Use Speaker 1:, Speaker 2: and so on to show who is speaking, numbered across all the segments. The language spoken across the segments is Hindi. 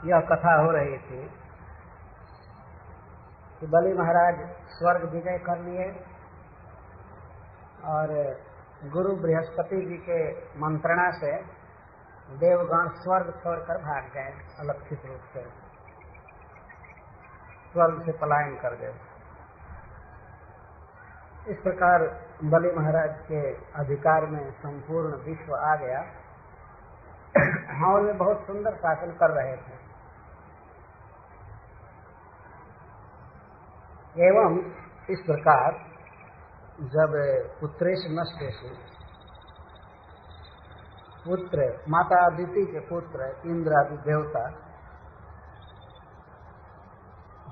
Speaker 1: यह कथा हो रही थी कि बलि महाराज स्वर्ग विजय कर लिए और गुरु बृहस्पति जी के मंत्रणा से देवगण स्वर्ग छोड़कर भाग गए, अलक्षित रूप से स्वर्ग से पलायन कर गए। इस प्रकार बलि महाराज के अधिकार में संपूर्ण विश्व आ गया और वे बहुत सुंदर शासन कर रहे थे। एवं इस प्रकार जब पुत्रेश नष्टेषु, पुत्र माता अदिति के पुत्र इंद्र आदि देवता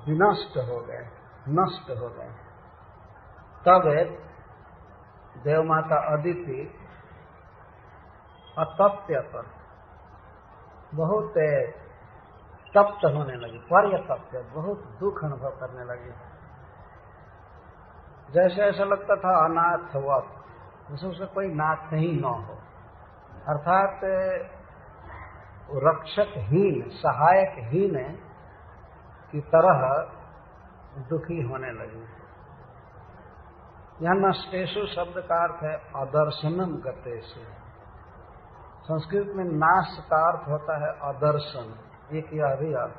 Speaker 1: विनष्ट हो गए, नष्ट हो गए, तब देवमाता अदिति अतप्य पर बहुत तप्त होने लगी, पर्यतप्य, बहुत दुख अनुभव करने लगी। जैसे ऐसा लगता था अनाथवत, जैसे उसका कोई नाथ ही न हो, अर्थात रक्षकहीन, सहायकहीन की तरह दुखी होने लगी। यहाँ नष्टेषु शब्द का अर्थ है अदर्शनम गतेषु। संस्कृत में नाश का अर्थ होता है अदर्शन। एक यह भी अर्थ,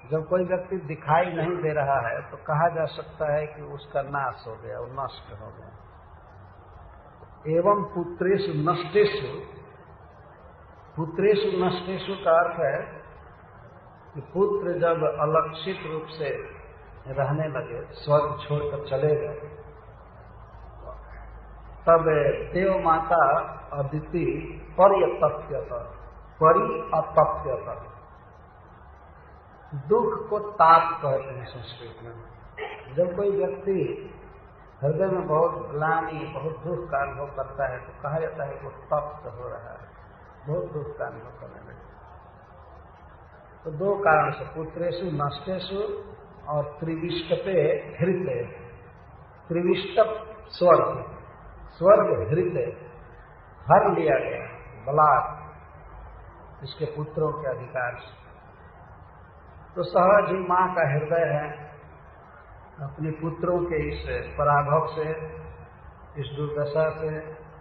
Speaker 1: जब कोई व्यक्ति दिखाई नहीं दे रहा है तो कहा जा सकता है कि उसका नाश हो गया, वो नष्ट हो गया। एवं पुत्रेषु नष्टेषु, पुत्रेषु नष्टेषु का अर्थ है कि पुत्र जब अलक्षित रूप से रहने लगे, स्वर्ग छोड़कर चले गए, तब देव माता अदिति पर्यतप्यत, परिअतप्यत, दुख को ताप कहते हैं संस्कृत में। जब कोई व्यक्ति हृदय में बहुत ग्लानि, बहुत दुख का अनुभव करता है तो कहा जाता है कि वो तप्त हो रहा है, बहुत दुख का अनुभव करने लगे। तो दो कारण से, पुत्रेषु नष्टेषु और त्रिविष्टपे हृदय, त्रिविष्टप स्वर्ग, स्वर्ग हृदय हर लिया गया बलात् इसके पुत्रों के अधिकार से। तो सहज ही मां का हृदय है अपने पुत्रों के इस पराभव से, इस दुर्दशा से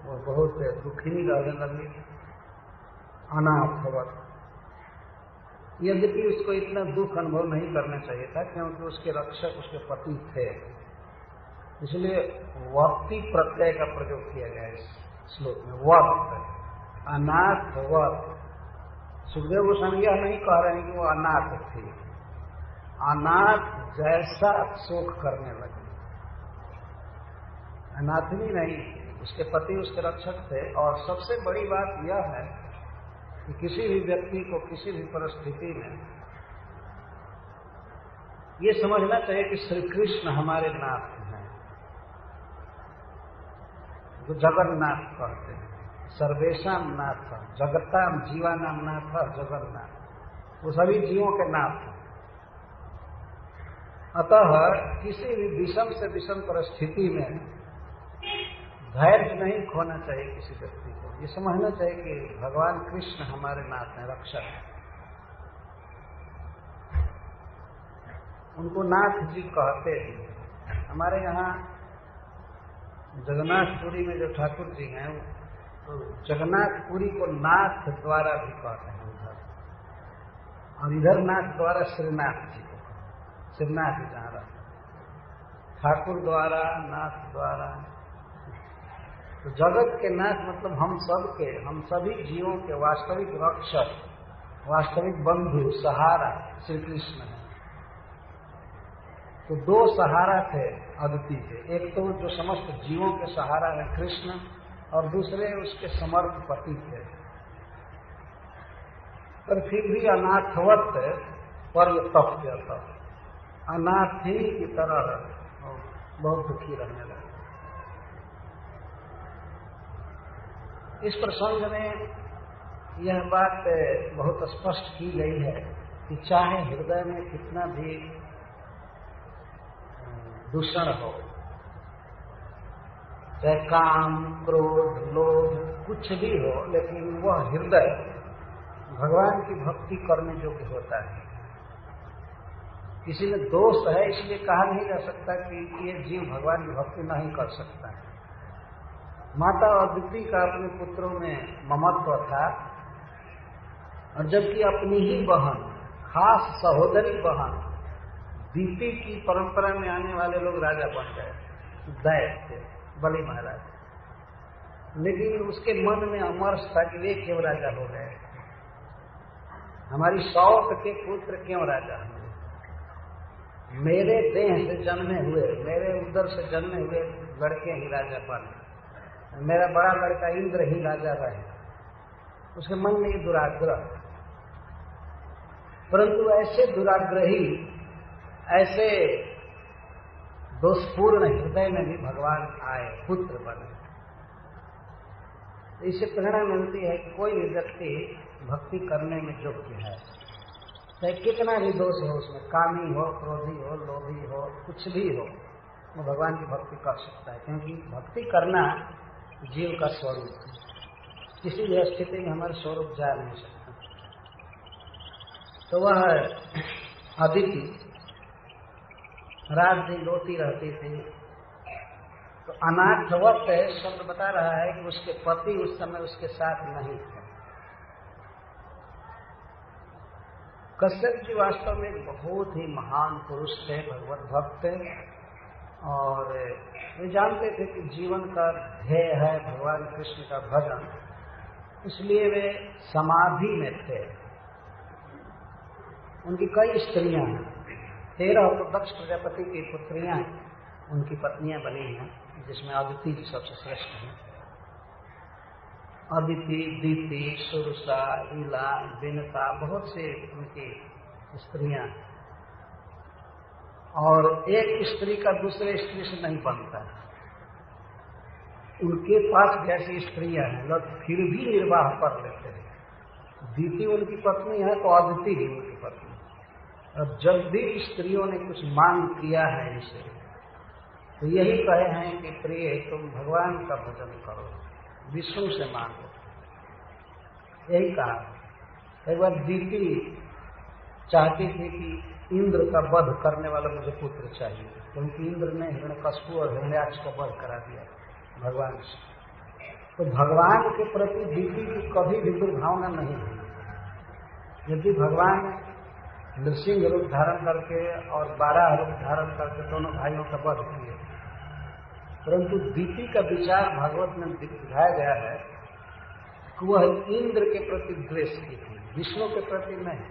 Speaker 1: वो बहुत दुखी रहने लगी, अनाथवत। यद्यपि उसको इतना दुख अनुभव नहीं करना चाहिए था, क्योंकि उसके रक्षक उसके पति थे, इसलिए वक्ति प्रत्यय का प्रयोग किया गया इस श्लोक में। वक्त, अनाथवत। सुखदेव गोस्वामी यह नहीं कह रहे हैं कि वो अनाथ थी, अनाथ जैसा शोक करने लगी। अनाथनी नहीं, उसके पति उसके रक्षक थे। और सबसे बड़ी बात यह है कि किसी भी व्यक्ति को किसी भी परिस्थिति में ये समझना चाहिए कि श्री कृष्ण हमारे नाथ हैं, जो जगन्नाथ कहते हैं, सर्वेशाम नाथ, जगताम जीवानाम नाथ जगन्नाथ, वो सभी जीवों के नाथ हैं। अतः किसी भी विषम से विषम परिस्थिति में धैर्य नहीं खोना चाहिए किसी व्यक्ति को। ये समझना चाहिए कि भगवान कृष्ण हमारे नाथ हैं, रक्षक हैं। उनको नाथ जी कहते हैं। हमारे यहाँ जगन्नाथपुरी में जो ठाकुर जी हैं, तो जगन्नाथपुरी को नाथ द्वारा भी कहते हैं उधर, और इधर नाथ द्वारा श्रीनाथ जी को, श्रीनाथ जी जहाँ रहते, ठाकुर द्वारा, नाथ द्वारा। तो जगत के नाथ मतलब हम सब के, हम सभी जीवों के वास्तविक रक्षक, वास्तविक बंधु, सहारा श्री कृष्ण है। तो दो सहारा थे अदिति के, एक तो जो समस्त जीवों के सहारा है कृष्ण, और दूसरे उसके समर्थ पति थे। पर फिर भी अनाथवत पर्यतप्य था, अनाथी की तरह बहुत दुखी रहने लगे। इस प्रसंग में यह बात बहुत स्पष्ट की गई है कि चाहे हृदय में कितना भी दूषण हो, चाहे काम, क्रोध, लोभ कुछ भी हो, लेकिन वह हृदय भगवान की भक्ति करने योग्य होता है। किसी में दोष है इसलिए कहा नहीं जा सकता कि ये जीव भगवान की भक्ति नहीं कर सकता है। माता अदिति का अपने पुत्रों में ममत्व था, और जबकि अपनी ही बहन, खास सहोदरी बहन दीति की परंपरा में आने वाले लोग राजा बन गए, दैत्य थे, बलि महाराज, लेकिन उसके मन में अमर्ष था कि वे क्यों राजा हो गए, हमारी सौत के पुत्र क्यों राजा होंगे, मेरे देह से जन्मे हुए, मेरे उदर से जन्मे हुए लड़के ही राजा बने, मेरा बड़ा लड़का इंद्र ही राजा रहे। उसके मन में ये दुराग्रह, परंतु ऐसे दुराग्रही, ऐसे दोषपूर्ण हृदय में भी भगवान आए, पुत्र बने। इससे प्रेरणा मिलती है कि कोई भी व्यक्ति भक्ति करने में योग्य है, चाहे कितना भी दोष हो उसमें, कामी हो, क्रोधी हो, लोभी हो, कुछ भी हो, वो भगवान की भक्ति कर सकता है, क्योंकि भक्ति करना जीव का स्वरूप है। किसी भी स्थिति में हमारा स्वरूप जा नहीं सकता। तो वह अदिति रात दिन रोती रहती थी, तो अनाथवत शब्द बता रहा है कि उसके पति उस समय उसके साथ नहीं थे। कश्यप जी वास्तव में एक बहुत ही महान पुरुष थे, भगवत भक्त थे, और वे जानते थे कि जीवन का ध्येय है भगवान कृष्ण का भजन, इसलिए वे समाधि में थे। उनकी कई स्त्रियां हैं, 13 तो दक्ष प्रजापति की पुत्रियां उनकी पत्नियां बनी हैं, जिसमें अदिति जी सबसे श्रेष्ठ हैं। अदिति, दीति, सुरसा, ईला, बिनता, बहुत से उनकी स्त्रियां, और एक स्त्री का दूसरे स्त्री से नहीं बनता। उनके पास जैसी स्त्रियां हैं, लोग फिर भी निर्वाह कर लेते हैं। दीति उनकी पत्नी है तो अदिति भी उनकी पत्नी। अब जब भी स्त्रियों ने कुछ मांग किया है इनसे, तो यही कहे हैं कि प्रिय तुम भगवान का भजन करो, विष्णु से मांगो, यही कहा। एक बार दीति चाहती थी कि इंद्र का वध करने वाला मुझे पुत्र चाहिए, क्योंकि इंद्र ने हिरण्यकश्यप और हिरण्याक्ष का वध करा दिया भगवान से। तो भगवान के प्रति दीति की कभी भी दुर्भावना नहीं हुई। यदि भगवान नृसिंह रूप धारण करके और 12 रूप धारण करके दोनों भाइयों का वध किए, परंतु दीति का विचार भागवत में दिखाया गया है कि वह इंद्र के प्रति द्वेष की थी, विष्णु के प्रति नहीं।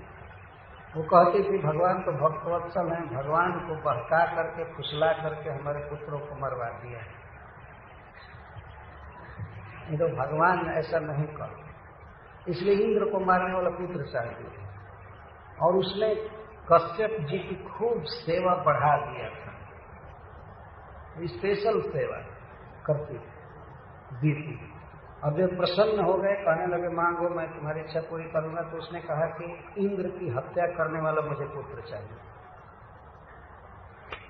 Speaker 1: वो कहती थी भगवान तो भक्तवत्सल हैं, भगवान को बहका करके, फुसला करके हमारे पुत्रों को मरवा दिया है, नहीं तो भगवान ऐसा नहीं कर, इसलिए इंद्र को मारने वाला पुत्र चाहिए। और उसने कश्यप जी की खूब सेवा बढ़ा दिया था, स्पेशल सेवा करती थी दीति। अब वे प्रसन्न हो गए, कहने लगे मांगो मैं तुम्हारी इच्छा पूरी करूंगा। तो उसने कहा कि इंद्र की हत्या करने वाला मुझे पुत्र चाहिए।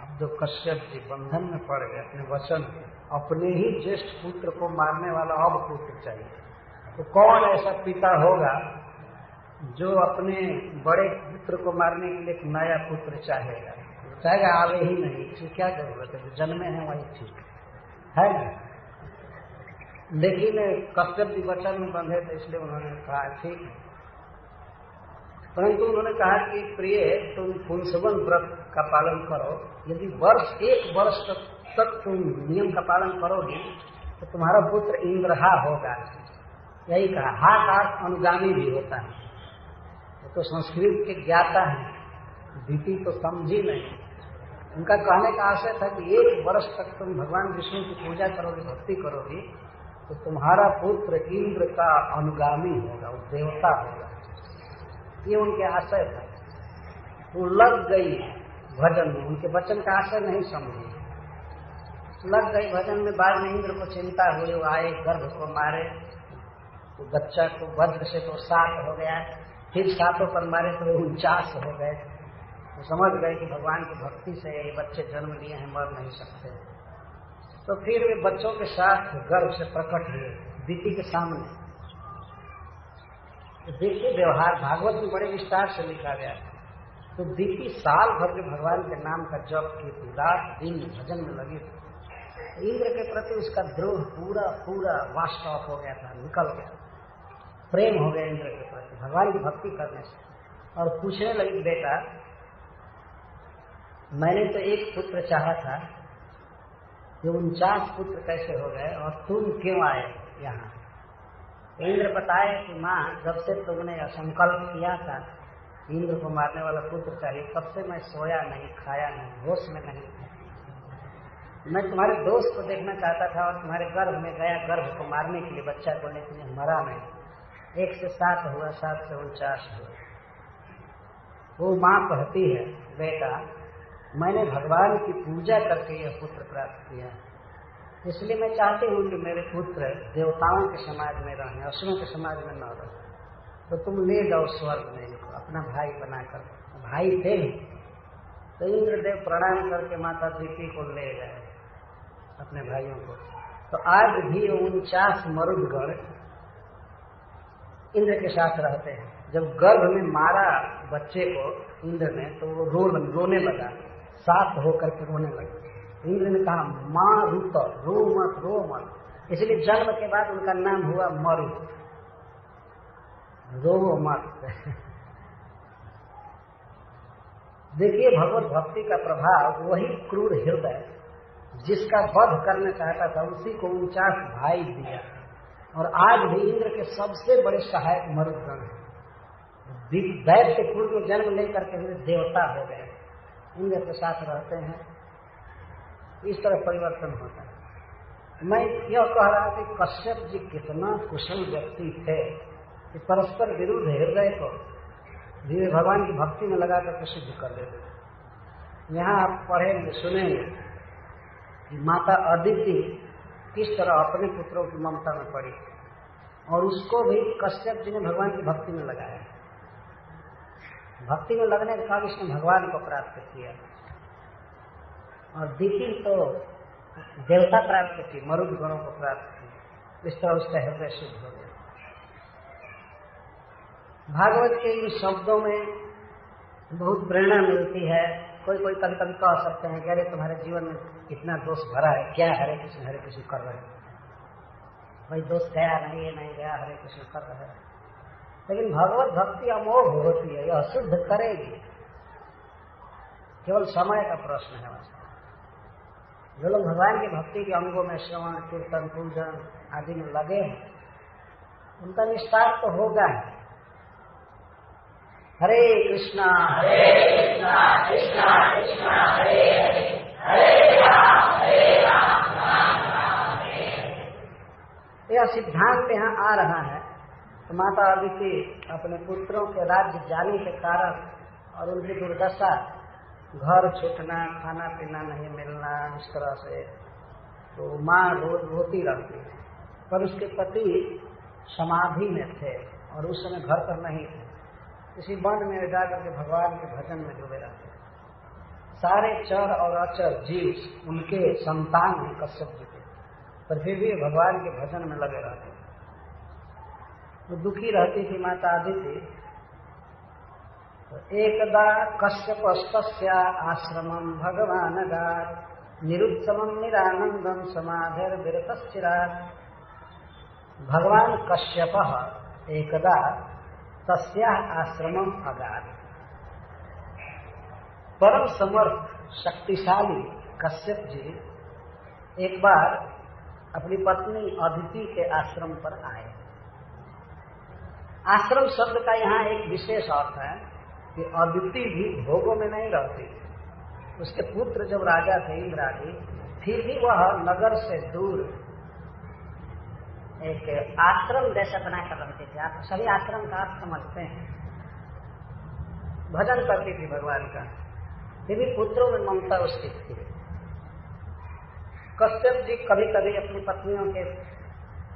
Speaker 1: अब जो कश्यप जी बंधन में पड़ गए अपने वचन, अपने ही ज्येष्ठ पुत्र को मारने वाला अब पुत्र चाहिए, तो कौन ऐसा पिता होगा जो अपने बड़े पुत्र को मारने के लिए एक नया पुत्र चाहेगा? चाहेगा आवे ही नहीं, इसकी क्या जरूरत है, जो जन्मे हैं वही ठीक है ना। लेकिन कश्यप जी वचन में बंधे थे, इसलिए उन्होंने कहा ठीक है। परंतु उन्होंने कहा कि प्रिय तुम पुंसवन व्रत का पालन करो, यदि एक वर्ष तक तुम नियम का पालन करोगे तो तुम्हारा पुत्र इंद्रहा होगा। यही कहा। हा का अनुगामी भी होता है, तो संस्कृत के ज्ञाता है, दीति तो समझी नहीं। उनका कहने का आशय था कि 1 वर्ष तक तुम भगवान विष्णु की पूजा करोगे, भक्ति करोगी, तो तुम्हारा पुत्र इंद्र का अनुगामी होगा, वो देवता होगा। ये उनके आशय था। वो लग गई भजन में, उनके वचन का आशय नहीं समझी, लग गई भजन में। बाद में इंद्र को चिंता हुई, वो आए गर्भ को मारे, तो बच्चा को वज्र से तो 7 हो गया, फिर 7 पर मारे तो 49 हो गए। तो समझ गए कि भगवान की भक्ति से ये बच्चे जन्म लिए हैं, मर नहीं सकते। तो फिर वे बच्चों के साथ गर्भ से प्रकट हुए दीति के सामने। तो देखिए व्यवहार भागवत में बड़े विस्तार से लिखा गया है। तो दीपी साल भर के भगवान के नाम का जप की थी, रात दिन भजन में लगी थी। इंद्र के प्रति उसका द्रोह पूरा पूरा वास्ट ऑफ हो गया था, निकल गया, प्रेम हो गया इंद्र के प्रति भगवान की भक्ति करने से। और पूछने लगी, बेटा मैंने तो एक पुत्र चाहा था, ये 49 पुत्र कैसे हो गए और तुम क्यों आए यहाँ? इंद्र बताए कि माँ, जब से तुमने यह संकल्प किया था इंद्र को मारने वाला पुत्र चाहिए, तब से मैं सोया नहीं, खाया नहीं, होश में नहीं था। मैं तुम्हारे दोस्त को देखना चाहता था और तुम्हारे गर्भ में गया, गर्भ को मारने के लिए, बच्चा को लेने, मरा नहीं। 1 से 7 हुआ, 7 से 49 हुआ। वो माँ कहती है, बेटा मैंने भगवान की पूजा करके यह पुत्र प्राप्त किया, इसलिए मैं चाहती हूँ कि मेरे पुत्र देवताओं के समाज में रहें, असुरों के समाज में न रहें। तो तुम ले जाओ स्वर्ग में इनको अपना भाई बनाकर। भाई थे तो इंद्रदेव प्रणाम करके माता दीपी को ले गए अपने भाइयों को। तो आज भी 49 मरुदगण इंद्र के साथ रहते हैं। जब गर्भ में मारा बच्चे को इंद्र ने, तो वो रोने लगा, साथ होकर के रोने लगा। इंद्र ने कहा, माँ रुत, रो मत, रो मत। इसलिए जन्म के बाद उनका नाम हुआ मरु, रो मत। देखिए भगवत भक्ति का प्रभाव, वही क्रूर हृदय जिसका वध करना चाहता था उसी को 49 भाई दिया। और आज भी इंद्र के सबसे बड़े सहायक मरुदगण हैं। दैत्य कुल में जन्म लेकर के देवता हो गए, इंद्र के साथ रहते हैं। इस तरह परिवर्तन होता है। मैं यह कह रहा था कि कश्यप जी कितना कुशल व्यक्ति थे कि परस्पर विरुद्ध हृदय को धीरे भगवान की भक्ति में लगा करके सिद्ध कर देते। यहाँ आप पढ़ेंगे, सुनेंगे कि माता अदिति किस तरह अपने पुत्रों की ममता में पड़ी और उसको भी कश्यप जी ने भगवान की भक्ति में लगाया। भक्ति में लगने के बाद उसने भगवान को प्राप्त किया। और दीपी तो देवता प्राप्त की, मरुद गणों को प्राप्त की। इस तरह उसका हृदय शुद्ध हो गया। भागवत के इन शब्दों में बहुत प्रेरणा मिलती है। कोई कोई कभी कभी कह सकते हैं कि अरे तुम्हारे जीवन में कितना दोष भरा है, क्या हरे कृष्ण कर रहे हैं, कोई दोष गया नहीं, ये नहीं गया, हरे कृष्ण कर रहे हैं। लेकिन भगवत भक्ति अमोघ होती है, यह शुद्ध करेगी, केवल समय का प्रश्न है। जो लोग भगवान की भक्ति के अंगों में श्रवण कीर्तन पूजन आदि में लगे हैं, उनका निस्तार तो होगा है। हरे कृष्णा कृष्णा कृष्णा हरे हरे, हरे राम राम राम हरे हरे। यह सिद्धांत यहाँ आ रहा है। तो माता अदिति अपने पुत्रों के राज्य जाने के कारण और उनकी दुर्दशा, घर छूटना, खाना पीना नहीं मिलना, इस तरह से, तो माँ रोज रोती रहती है। पर उसके पति समाधि में थे और उस समय घर पर नहीं थे, किसी वन में जाकर के भगवान के भजन में डूबे रहते। सारे चर और अचर जीव उनके संतान हैं कश्यप जी के, पर फिर भी भगवान के भजन में लगे रहते। तो दुखी रहती थी माता अदिति। तो एकदा कश्यपस्तस्या आश्रमं भगवान गात्, निरुत्तमं निरानंदं समाधिर्विरतश्चिरात्। भगवान कश्यपः एकदा तस्याः आश्रमं अगात्। परम समर्थ शक्तिशाली कश्यप जी एक बार अपनी पत्नी अदिति के आश्रम पर आए। आश्रम शब्द का यहाँ एक विशेष अर्थ है कि अदिति भी भोगों में नहीं रहती। उसके पुत्र जब राजा थे इंद्रादि, फिर भी वह नगर से दूर एक आश्रम जैसा बनाकर रहते थे। आप सभी आश्रम का अर्थ समझते हैं। भजन करती थी भगवान का, फिर भी पुत्रों में ममता उसकी थी। कश्यप जी कभी कभी अपनी पत्नियों के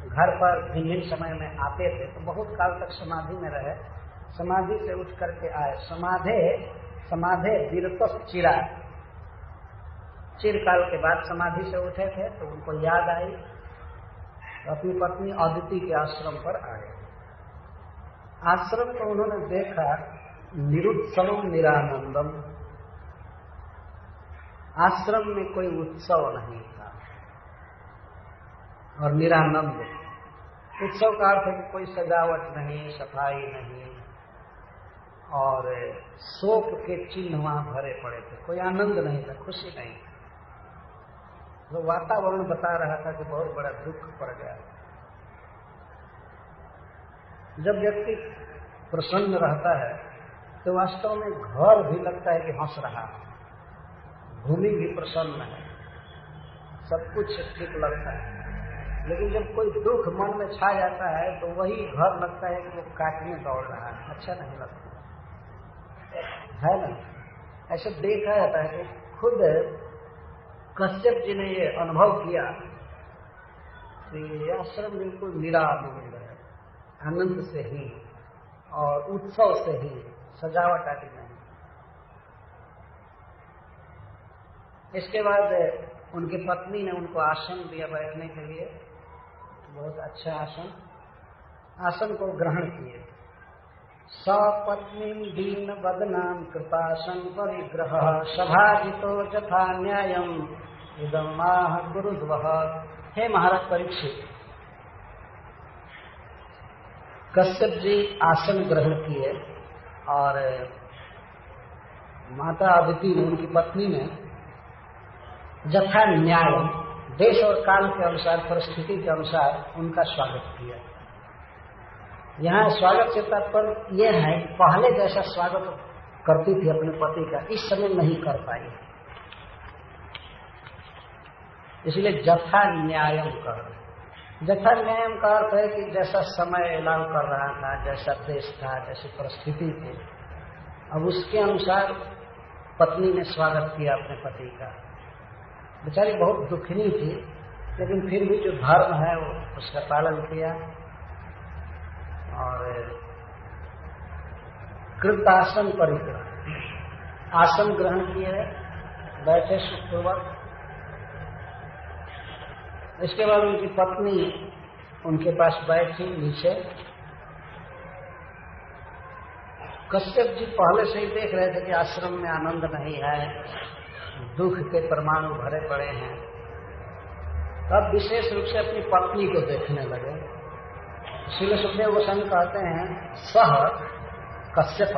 Speaker 1: घर पर भिन्न समय में आते थे, तो बहुत काल तक समाधि में रहे। समाधि से उठ करके आए। समाधे विरतश्चिरा, चिरकाल के बाद समाधि से उठे थे, तो उनको याद आई, तो अपनी पत्नी अदिति के आश्रम पर आए। आश्रम को उन्होंने देखा निरुत्सवम निरानंदम, आश्रम में कोई उत्सव नहीं था और निरानंद। उत्सव का अर्थ है कि कोई सजावट नहीं, सफाई नहीं और शोक के चिन्ह वहां भरे पड़े थे, कोई आनंद नहीं था, खुशी नहीं। वो वातावरण बता रहा था कि बहुत बड़ा दुख पड़ गया। जब व्यक्ति प्रसन्न रहता है तो वास्तव में घर भी लगता है कि हंस रहा है, भूमि भी प्रसन्न है, सब कुछ ठीक लगता है। लेकिन जब कोई दुख मन में छा जाता है तो वही घर लगता है कि वो काटने दौड़ रहा है, अच्छा नहीं लगता है ना। ऐसे देखा जाता है कि खुद कश्यप जी ने ये अनुभव किया कि ये आश्रम बिल्कुल निरानंद है, आनंद से ही और उत्सव से ही, सजावट आदि नहीं। इसके बाद उनकी पत्नी ने उनको आसन दिया बैठने के लिए, बहुत अच्छा आसन, आसन को ग्रहण किए। सपत्नी दीन बदनाम कृपासन परिग्रह सभाजितो जथा न्यायम इदमाह गुरुद्वह। हे महाराज परीक्षित, कश्यप जी आसन ग्रहण किए और माता अदिति ने, उनकी पत्नी ने जथा न्याय, देश और काल के अनुसार, परिस्थिति के अनुसार उनका स्वागत किया। यहाँ स्वागत से तात्पर्य यह है कि पहले जैसा स्वागत करती थी अपने पति का, इस समय नहीं कर पाई, इसलिए जथा न्यायम कर। जथा न्यायम का अर्थ है कि जैसा समय अलाउ कर रहा था, जैसा देश था, जैसी परिस्थिति थी, अब उसके अनुसार पत्नी ने स्वागत किया अपने पति का। बेचारी बहुत दुखनी थी, लेकिन फिर भी जो धर्म है वो उसका पालन किया और कृतासन परिग्रह, आसन ग्रहण किए, बैठे सुखपूर्वक। इसके बाद उनकी पत्नी उनके पास बैठी नीचे। कश्यप जी पहले से ही देख रहे थे कि आश्रम में आनंद नहीं है, दुख के परमाणु भरे पड़े हैं। तब विशेष रूप से अपनी पत्नी को देखने लगे। श्रील सुखदेव गोस्वामी कहते हैं, सह कश्यप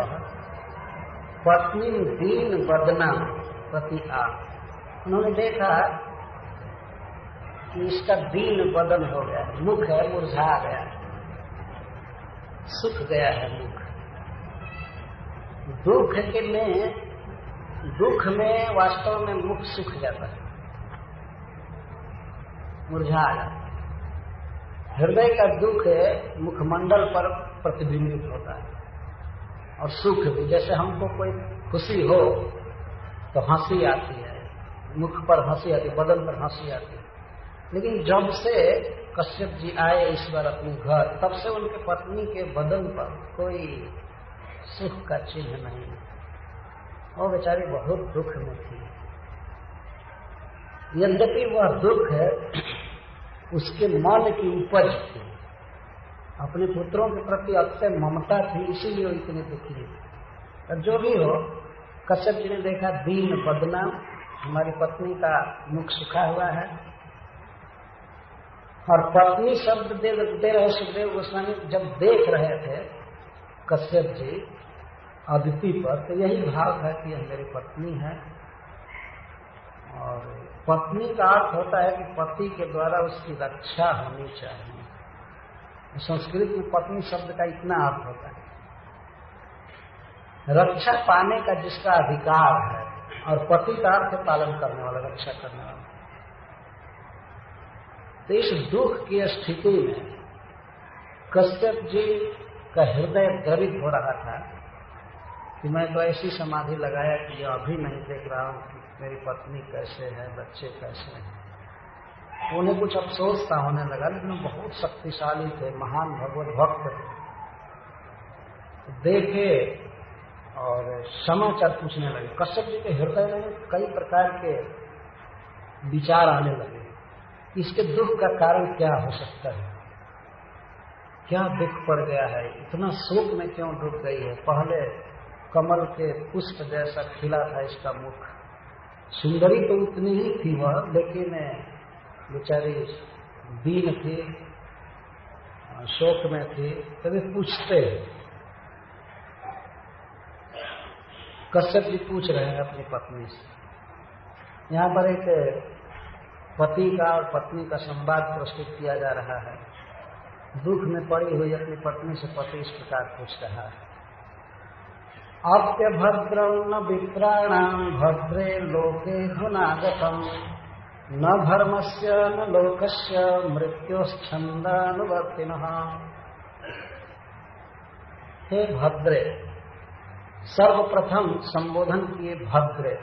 Speaker 1: पत्नी दीन बदना प्रति आ। उन्होंने देखा कि इसका दीन बदन हो गया, मुख है मुरझा गया, सूख गया है मुख। दुख में वास्तव में मुख सूख जाता है, मुरझा जाता है। हृदय का दुख मुखमंडल पर प्रतिबिंबित होता है और सुख भी। जैसे हमको कोई खुशी हो तो हंसी आती है, मुख पर हंसी आती है, बदन पर हंसी आती है। लेकिन जब से कश्यप जी आए इस बार अपने घर, तब से उनके पत्नी के बदन पर कोई सुख का चिन्ह नहीं। वो बेचारी बहुत दुख में थी। यद्यपि वह दुख है उसके मन की उपज थी, अपने पुत्रों के प्रति अत्यंत ममता थी, इसीलिए वो इतने दुखी थे। जो भी हो, कश्यप जी ने देखा दीन बदना, हमारी पत्नी का मुख सूखा हुआ है। और पत्नी शब्द दे रहे सुखदेव गोस्वामी जब देख रहे थे कश्यप जी अदिति पर, तो यही भाव था कि यह मेरी पत्नी है। और पत्नी का अर्थ होता है कि पति के द्वारा उसकी रक्षा होनी चाहिए। संस्कृत में पत्नी शब्द का इतना अर्थ होता है, रक्षा पाने का जिसका अधिकार है, और पति का अर्थ पालन करने वाला, रक्षा करने वाला। तो इस दुख की स्थिति में कश्यप जी का हृदय द्रवित हो रहा था कि मैं तो ऐसी समाधि लगाया कि अभी नहीं देख रहा हूं कि मेरी पत्नी कैसे है, बच्चे कैसे हैं। उन्हें कुछ अफसोस सा होने लगा, लेकिन बहुत शक्तिशाली थे, महान भगवत भक्त थे। देखे और समाचार पूछने लगे। कश्यप जी के हृदय में कई प्रकार के विचार आने लगे, इसके दुख का कारण क्या हो सकता है। क्या दुख पड़ गया है, इतना शोक में क्यों डूब गई है। पहले कमल के पुष्प जैसा खिला था इसका मुख, सुंदरी तो उतनी ही थी वह, लेकिन बेचारी दीन थी, शोक में थी। तभी पूछते, कश्यप जी पूछ रहे हैं अपनी पत्नी से। यहाँ पर एक पति का और पत्नी का संवाद प्रस्तुत किया जा रहा है। दुख में पड़ी हुई अपनी पत्नी से पति इस प्रकार पूछ रहा है, अप्यभद्रं न विप्राणां भद्रे लोके धुनागतम् न धर्मस्य न लोकस्य मृत्योश्छन्दानुवर्तिनः। हे भद्रे, सर्वप्रथम संबोधन किए भद्रे।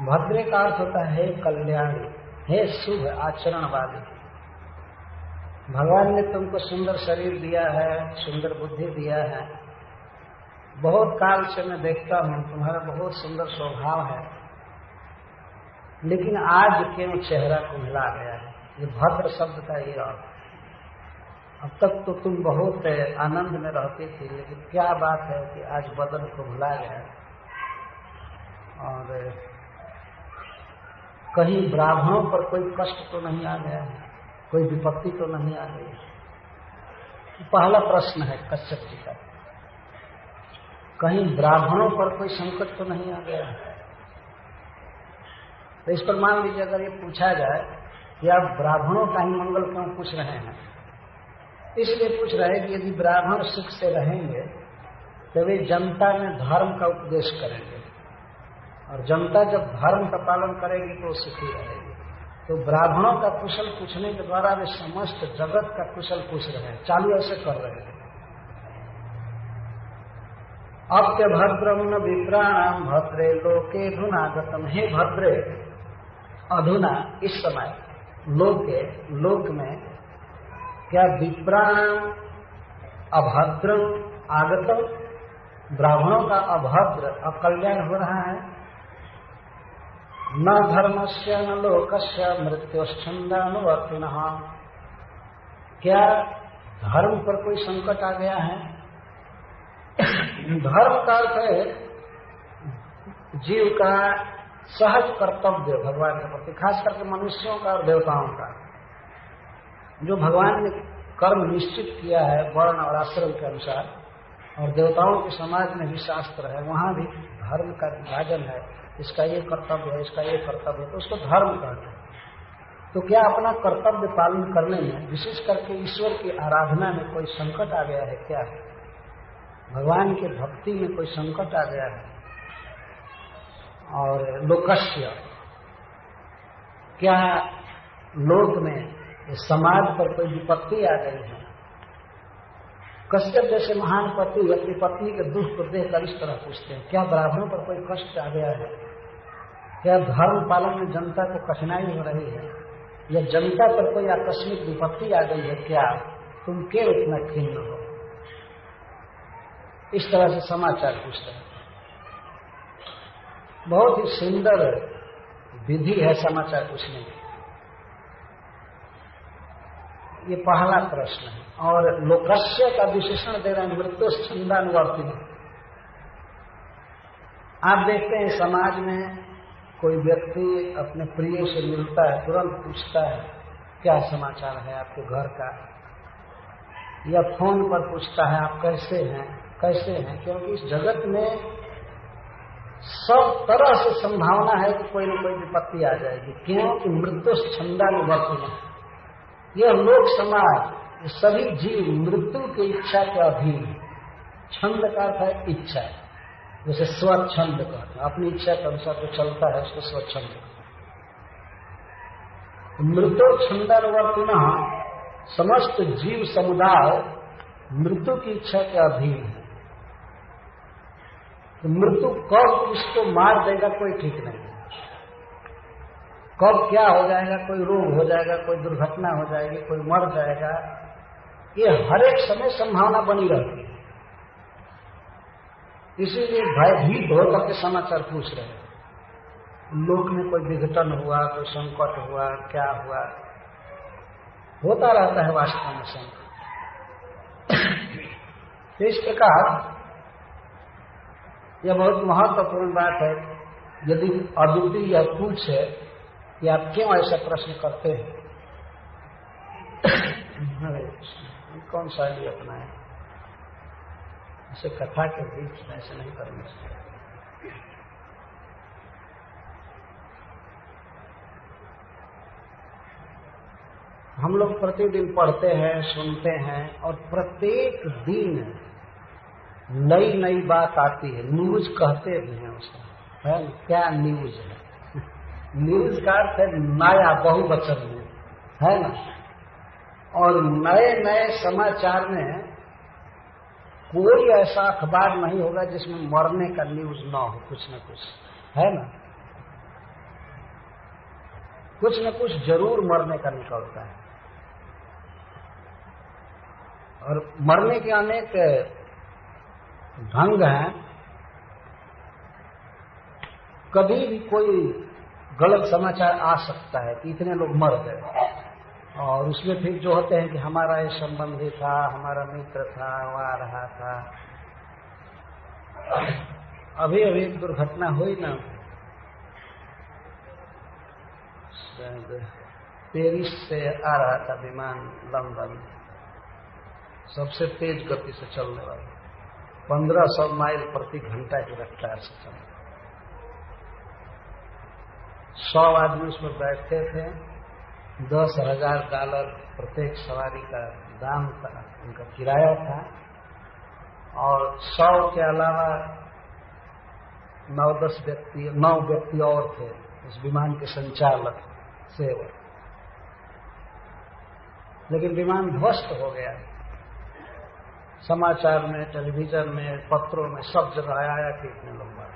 Speaker 1: भद्रे का अर्थ होता है कल्याणी, हे शुभ आचरण वाली। भगवान ने तुमको सुंदर शरीर दिया है, सुंदर बुद्धि दिया है। बहुत काल से मैं देखता हूं तुम्हारा बहुत सुंदर स्वभाव है, लेकिन आज क्यों चेहरा कुम्हला गया है। ये भद्र शब्द का ये अर्थ। अब तक तो तुम बहुत आनंद में रहती थी, लेकिन क्या बात है कि आज बदन कुम्हला गया और कहीं ब्राह्मणों पर कोई कष्ट तो नहीं आ गया है, कोई विपत्ति तो नहीं आ गई। पहला प्रश्न है कश्यप जी का, कहीं ब्राह्मणों पर कोई संकट तो नहीं आ गया है। तो इस पर मान लीजिए अगर ये पूछा जाए कि आप ब्राह्मणों का ही मंगल क्यों पूछ रहे हैं, इसलिए पूछ रहे हैं कि यदि ब्राह्मण सुख से रहेंगे तो वे जनता में धर्म का उपदेश करेंगे, और जनता जब धर्म का पालन करेगी तो सुखी रहेगी। तो ब्राह्मणों का कुशल पूछने के द्वारा वे समस्त जगत का कुशल पूछ रहे हैं, चालू ऐसे कर रहे हैं। अप्यभद्रम न विप्राणाम भद्रे लोके धुनागतम। हे भद्रे, अधुना इस समय लोके लोक में क्या विप्राणाम अभद्रम आगतम, ब्राह्मणों का अभद्र अकल्याण हो रहा है। न धर्मस्य न लोकस्य मृत्योश्छन्दानुवर्तिनः, क्या धर्म पर कोई संकट आ गया है। धर्म का अर्थ है जीव का सहज कर्तव्य भगवान के प्रति, खास करके मनुष्यों का और देवताओं का। जो भगवान ने कर्म निश्चित किया है वर्ण और आश्रम के अनुसार, और देवताओं के समाज में भी शास्त्र है, वहां भी धर्म का विभाजन है, इसका ये कर्तव्य है, इसका ये कर्तव्य है, तो उसको धर्म कहते हैं। तो क्या अपना कर्तव्य पालन करने में, विशेष करके ईश्वर की आराधना में कोई संकट आ गया है क्या? भगवान के भक्ति में कोई संकट आ गया है? और लोकस्य, क्या लोक में समाज पर कोई विपत्ति आ गई है? कश्यप जैसे महान पति अपनी पत्नी के दुख को देखकर इस तरह पूछते हैं, क्या ब्राह्मणों पर कोई कष्ट आ गया है? क्या धर्म पालन में जनता को कठिनाई हो रही है, या जनता पर कोई आकस्मिक विपत्ति आ गई है क्या? तुम क्यों इतना खिन्न हो? इस तरह से समाचार पूछते हैं। बहुत ही सुंदर विधि है समाचार पूछने की। ये पहला प्रश्न है। और लोकस्य का विशेषण दे रहे हैं मृत्योश्छन्दानुवर्तिनः। आप देखते हैं समाज में कोई व्यक्ति अपने प्रिय से मिलता है, तुरंत पूछता है क्या समाचार है आपके घर का, या फोन पर पूछता है आप कैसे हैं, कैसे हैं, क्योंकि इस जगत में सब तरह से संभावना है कि कोई न कोई विपत्ति आ जाएगी। क्योंकि मृत्योश्छन्दानुवर्तिनः, यह लोक समाज, ये सभी जीव मृत्यु की इच्छा के अधीन है। छंद का अर्थ है इच्छा, जैसे स्वच्छंद कहते हैं, अपनी इच्छा के अनुसार जो चलता है उसको स्वच्छंद। मृत्योश्छन्दानुवर्तिनः, समस्त जीव समुदाय मृत्यु की इच्छा के अधीन है। तो मृत्यु कब किसको मार देगा कोई ठीक नहीं, कब क्या हो जाएगा, कोई रोग हो जाएगा, कोई दुर्घटना हो जाएगी, कोई मर जाएगा, ये हर एक समय संभावना बनी रहती है। इसीलिए भयभीत होकर के समाचार पूछ रहे हैं। लोक में कोई विघटन हुआ, कोई संकट हुआ, क्या हुआ, होता रहता है वास्तव में संकट। तो इस प्रकार यह बहुत महत्वपूर्ण बात है। यदि अद्वितीय यह पूछे कि आप क्यों ऐसा प्रश्न करते हैं, कौन सा लिए अपनाए, इसे कथा के बीच में ऐसे नहीं करना चाहिए। हम लोग प्रतिदिन पढ़ते हैं, सुनते हैं, और प्रत्येक दिन नई नई बात आती है। न्यूज कहते भी हैं उसको, है क्या न्यूज है? न्यूज का अर्थ है नया, बहुवचन में, है ना। और नए नए समाचार में कोई ऐसा अखबार नहीं होगा जिसमें मरने का न्यूज ना हो, कुछ न कुछ, है ना। कुछ न कुछ जरूर मरने का निकलता है। और मरने के अनेक ढंग हैं। कभी भी कोई गलत समाचार आ सकता है कि इतने लोग मर गए, और उसमें फिर जो होते हैं कि हमारा ये संबंधी था, हमारा मित्र था, वो आ रहा था। अभी अभी एक दुर्घटना हुई ना, पेरिस से आ रहा था विमान लंदन, सबसे तेज गति से चलने वाला, 1500 माइल प्रति घंटा की रफ्तार से चल। 100 आदमी उसमें बैठते थे। $10,000 प्रत्येक सवारी का दाम था, उनका किराया था। और 100 के अलावा 9 व्यक्ति और थे उस विमान के संचालक, सेवक। लेकिन विमान ध्वस्त हो गया। समाचार में, टेलीविजन में, पत्रों में सब जगह आया कि इतने लोग मारे।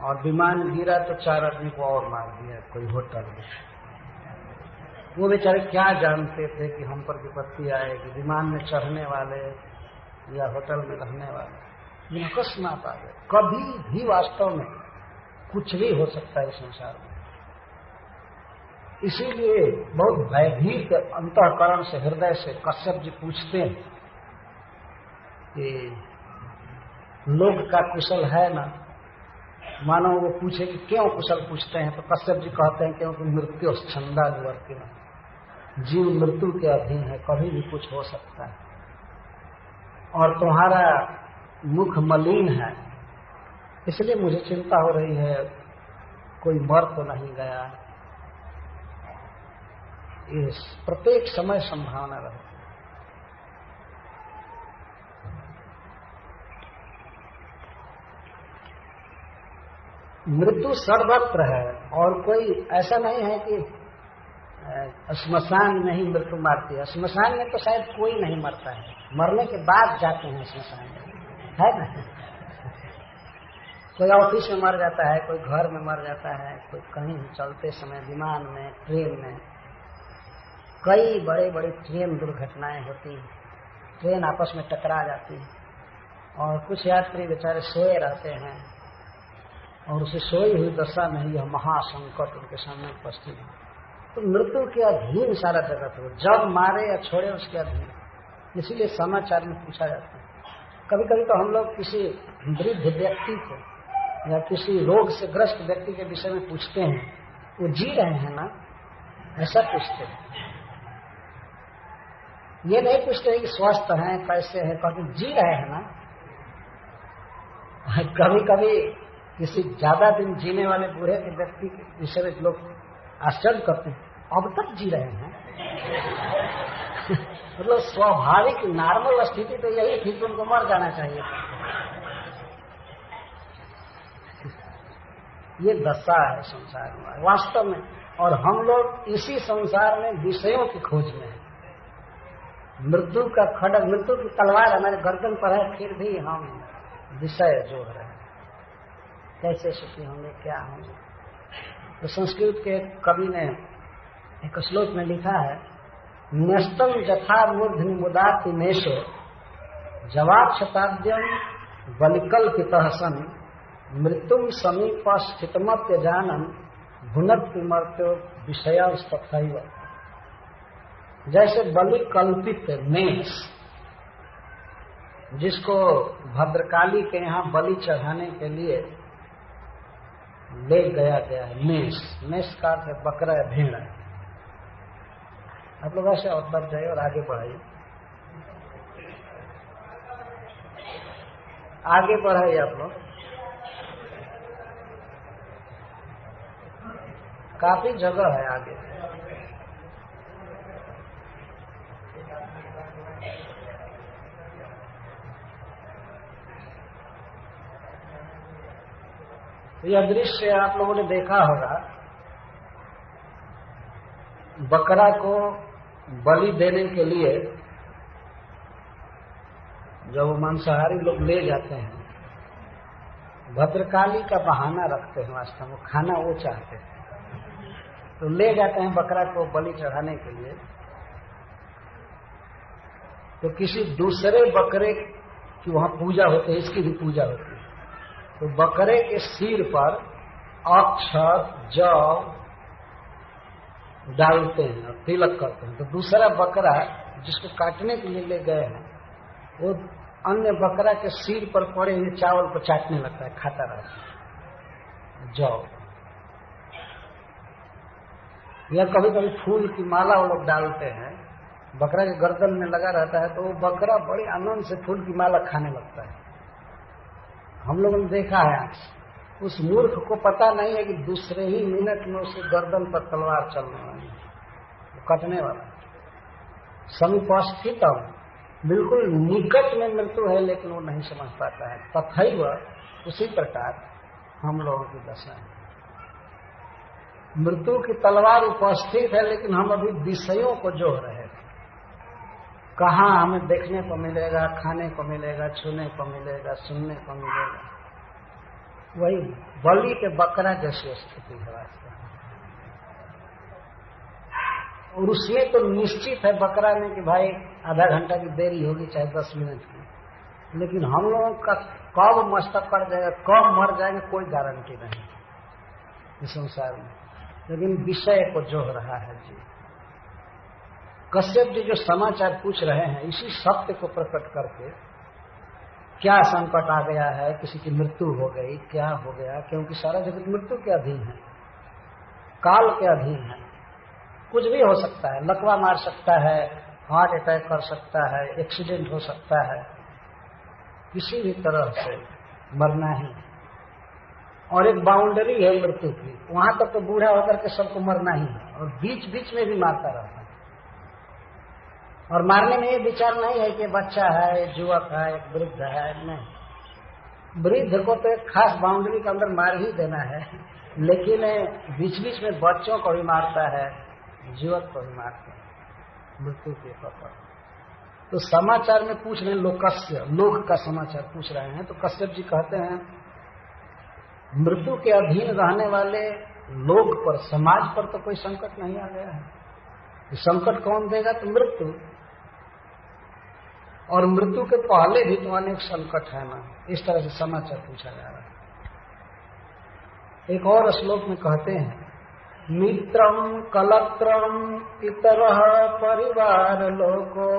Speaker 1: और विमान गिरा तो 4 आदमी को और मार दिया कोई होटल में। वो बेचारे क्या जानते थे कि हम पर विपत्ति आएगी, विमान में चढ़ने वाले या होटल में रहने वाले। अकस्मात आ गए। कभी भी वास्तव में कुछ भी हो सकता है इस संसार में। इसीलिए बहुत भयभीत अंतःकरण से, हृदय से कश्यप जी पूछते हैं कि लोग का कुशल है ना। मानो वो पूछे कि क्यों कुशल पूछते हैं, तो कश्यप जी कहते हैं क्योंकि मृत्यु छंदा निवर्ति, जीव मृत्यु के अधीन है, कभी भी कुछ हो सकता है। और तुम्हारा मुख मलिन है, इसलिए मुझे चिंता हो रही है, कोई मर तो नहीं गया। इस प्रत्येक समय संभावना रहती। मृत्यु सर्वत्र है, और कोई ऐसा नहीं है कि श्मशान में ही मृत्यु मारती है। श्मशान में तो शायद कोई नहीं मरता है, मरने के बाद जाते हैं श्मशान में, है ना। कोई ऑफिस में मर जाता है, कोई घर में मर जाता है, कोई कहीं चलते समय, विमान में, ट्रेन में। कई बड़े बड़े ट्रेन दुर्घटनाएं होती हैं, ट्रेन आपस में टकरा जाती है, और कुछ यात्री बेचारे सोए रहते हैं, और उसे सोई हुई दशा में यह महासंकट उनके सामने उपस्थित है। तो मृत्यु के अधीन सारा जगत हो, जब मारे या छोड़े उसके अधीन। इसीलिए समाचार में पूछा जाता है। कभी कभी तो हम लोग किसी वृद्ध व्यक्ति को या किसी रोग से ग्रस्त व्यक्ति के विषय में पूछते हैं, वो जी रहे हैं ना, ऐसा पूछते हैं। ये नहीं पूछते कि स्वस्थ हैं, कैसे हैं, कहते जी रहे हैं ना। कभी कभी किसी ज्यादा दिन जीने वाले बूढ़े के व्यक्ति के विषय में लोग आश्चर्य करते हैं, अब तक जी रहे हैं। मतलब स्वाभाविक नॉर्मल स्थिति तो यही थी कि उनको मर जाना चाहिए। ये दशा है संसार में वास्तव में, और हम लोग इसी संसार में विषयों की खोज में हैं। मृत्यु का खड्ग, मृत्यु की तलवार हमारे गर्दन पर है, फिर भी हम विषय जोड़ रहे हैं, कैसे सुखी होंगे, क्या होंगे। तो संस्कृत के कवि ने एक श्लोक में लिखा है, न्यस्तम यथा मूर्धनि मुदाति मेषो जवाब शताब्द्यम बलिकल्पितः सन मृत्युम समीप स्थितमत्य जानन भुनत्ति मर्त्यो विषयस्तथैव। जैसे बलि कल्पित मेष जिसको भद्रकाली के यहाँ बलि चढ़ाने के लिए ले गया है। मेष का अर्थ है बकरा या भेड़। आप लोग ऐसे और बढ़ जाइए और आगे बढ़ाइए, आगे बढ़ाइए आप लोग। काफी जगह है आगे। यह दृश्य आप लोगों ने देखा होगा, बकरा को बलि देने के लिए जब वो मांसाहारी लोग ले जाते हैं, भद्रकाली का बहाना रखते हैं, वास्तव में खाना वो चाहते हैं, तो ले जाते हैं बकरा को बलि चढ़ाने के लिए। तो किसी दूसरे बकरे की वहां पूजा होती है, इसकी भी पूजा होती है। तो बकरे के सिर पर अक्षत जौ डालते हैं और तिलक करते हैं। तो दूसरा बकरा जिसको काटने के लिए ले गए हैं, वो अन्य बकरा के सिर पर पड़े हुए चावल को चाटने लगता है, खाता रहता है जौ। या कभी कभी फूल की माला वो लोग डालते हैं, बकरा के गर्दन में लगा रहता है, तो वो बकरा बड़ी आनंद से फूल की माला खाने लगता है। हम लोगों ने देखा है, उस मूर्ख को पता नहीं है कि दूसरे ही मिनट में उसके गर्दन पर तलवार चलने वाली है, कटने वाला। समीपस्थित बिल्कुल निकट में मृत्यु है, लेकिन वो नहीं समझ पाता है। तथैव उसी प्रकार हम लोगों की दशा है। मृत्यु की तलवार उपस्थित है, लेकिन हम अभी विषयों को जोह रहे हैं। कहाँ हमें देखने को मिलेगा, खाने को मिलेगा, छूने को मिलेगा, सुनने को मिलेगा। वही बलि के बकरा जैसी स्थिति है वास्तव में। और उसमें तो निश्चित है बकरा में कि भाई आधा घंटा की देरी होगी, चाहे 10 मिनट की, लेकिन हम लोगों का कब मस्तक कट जाएगा, कब मर जाएंगे, कोई गारंटी नहीं इस संसार में। लेकिन विषय को जोह रहा है जी। कश्यप जी जो समाचार पूछ रहे हैं, इसी सत्य को प्रकट करके, क्या संकट आ गया है, किसी की मृत्यु हो गई, क्या हो गया, क्योंकि सारा जगत मृत्यु के अधीन है, काल के अधीन है। कुछ भी हो सकता है, लकवा मार सकता है, हार्ट अटैक कर सकता है, एक्सीडेंट हो सकता है, किसी भी तरह से मरना ही। और एक बाउंड्री है मृत्यु की, वहां तक तो बूढ़ा होकर के सबको मरना ही है, और बीच बीच में भी मारता रहता है। और मारने में ये विचार नहीं है कि बच्चा है, युवक है, एक वृद्ध है, नहीं। वृद्ध को तो एक खास बाउंड्री के अंदर मार ही देना है, लेकिन बीच बीच में बच्चों को भी मारता है, युवक को भी मारता है मृत्यु के पकड़। तो समाचार में पूछ रहे हैं, लोकस्य, लोक का समाचार पूछ रहे हैं। तो कश्यप जी कहते हैं, मृत्यु के अधीन रहने वाले लोक पर, समाज पर तो कोई संकट नहीं आ गया है। संकट कौन देगा? तो मृत्यु। और मृत्यु के पहले भी तो अनेक संकट है ना। इस तरह से समाचार पूछा जा रहा है। एक और श्लोक में कहते हैं, मित्रम कलत्रम इतरः परिवार लोको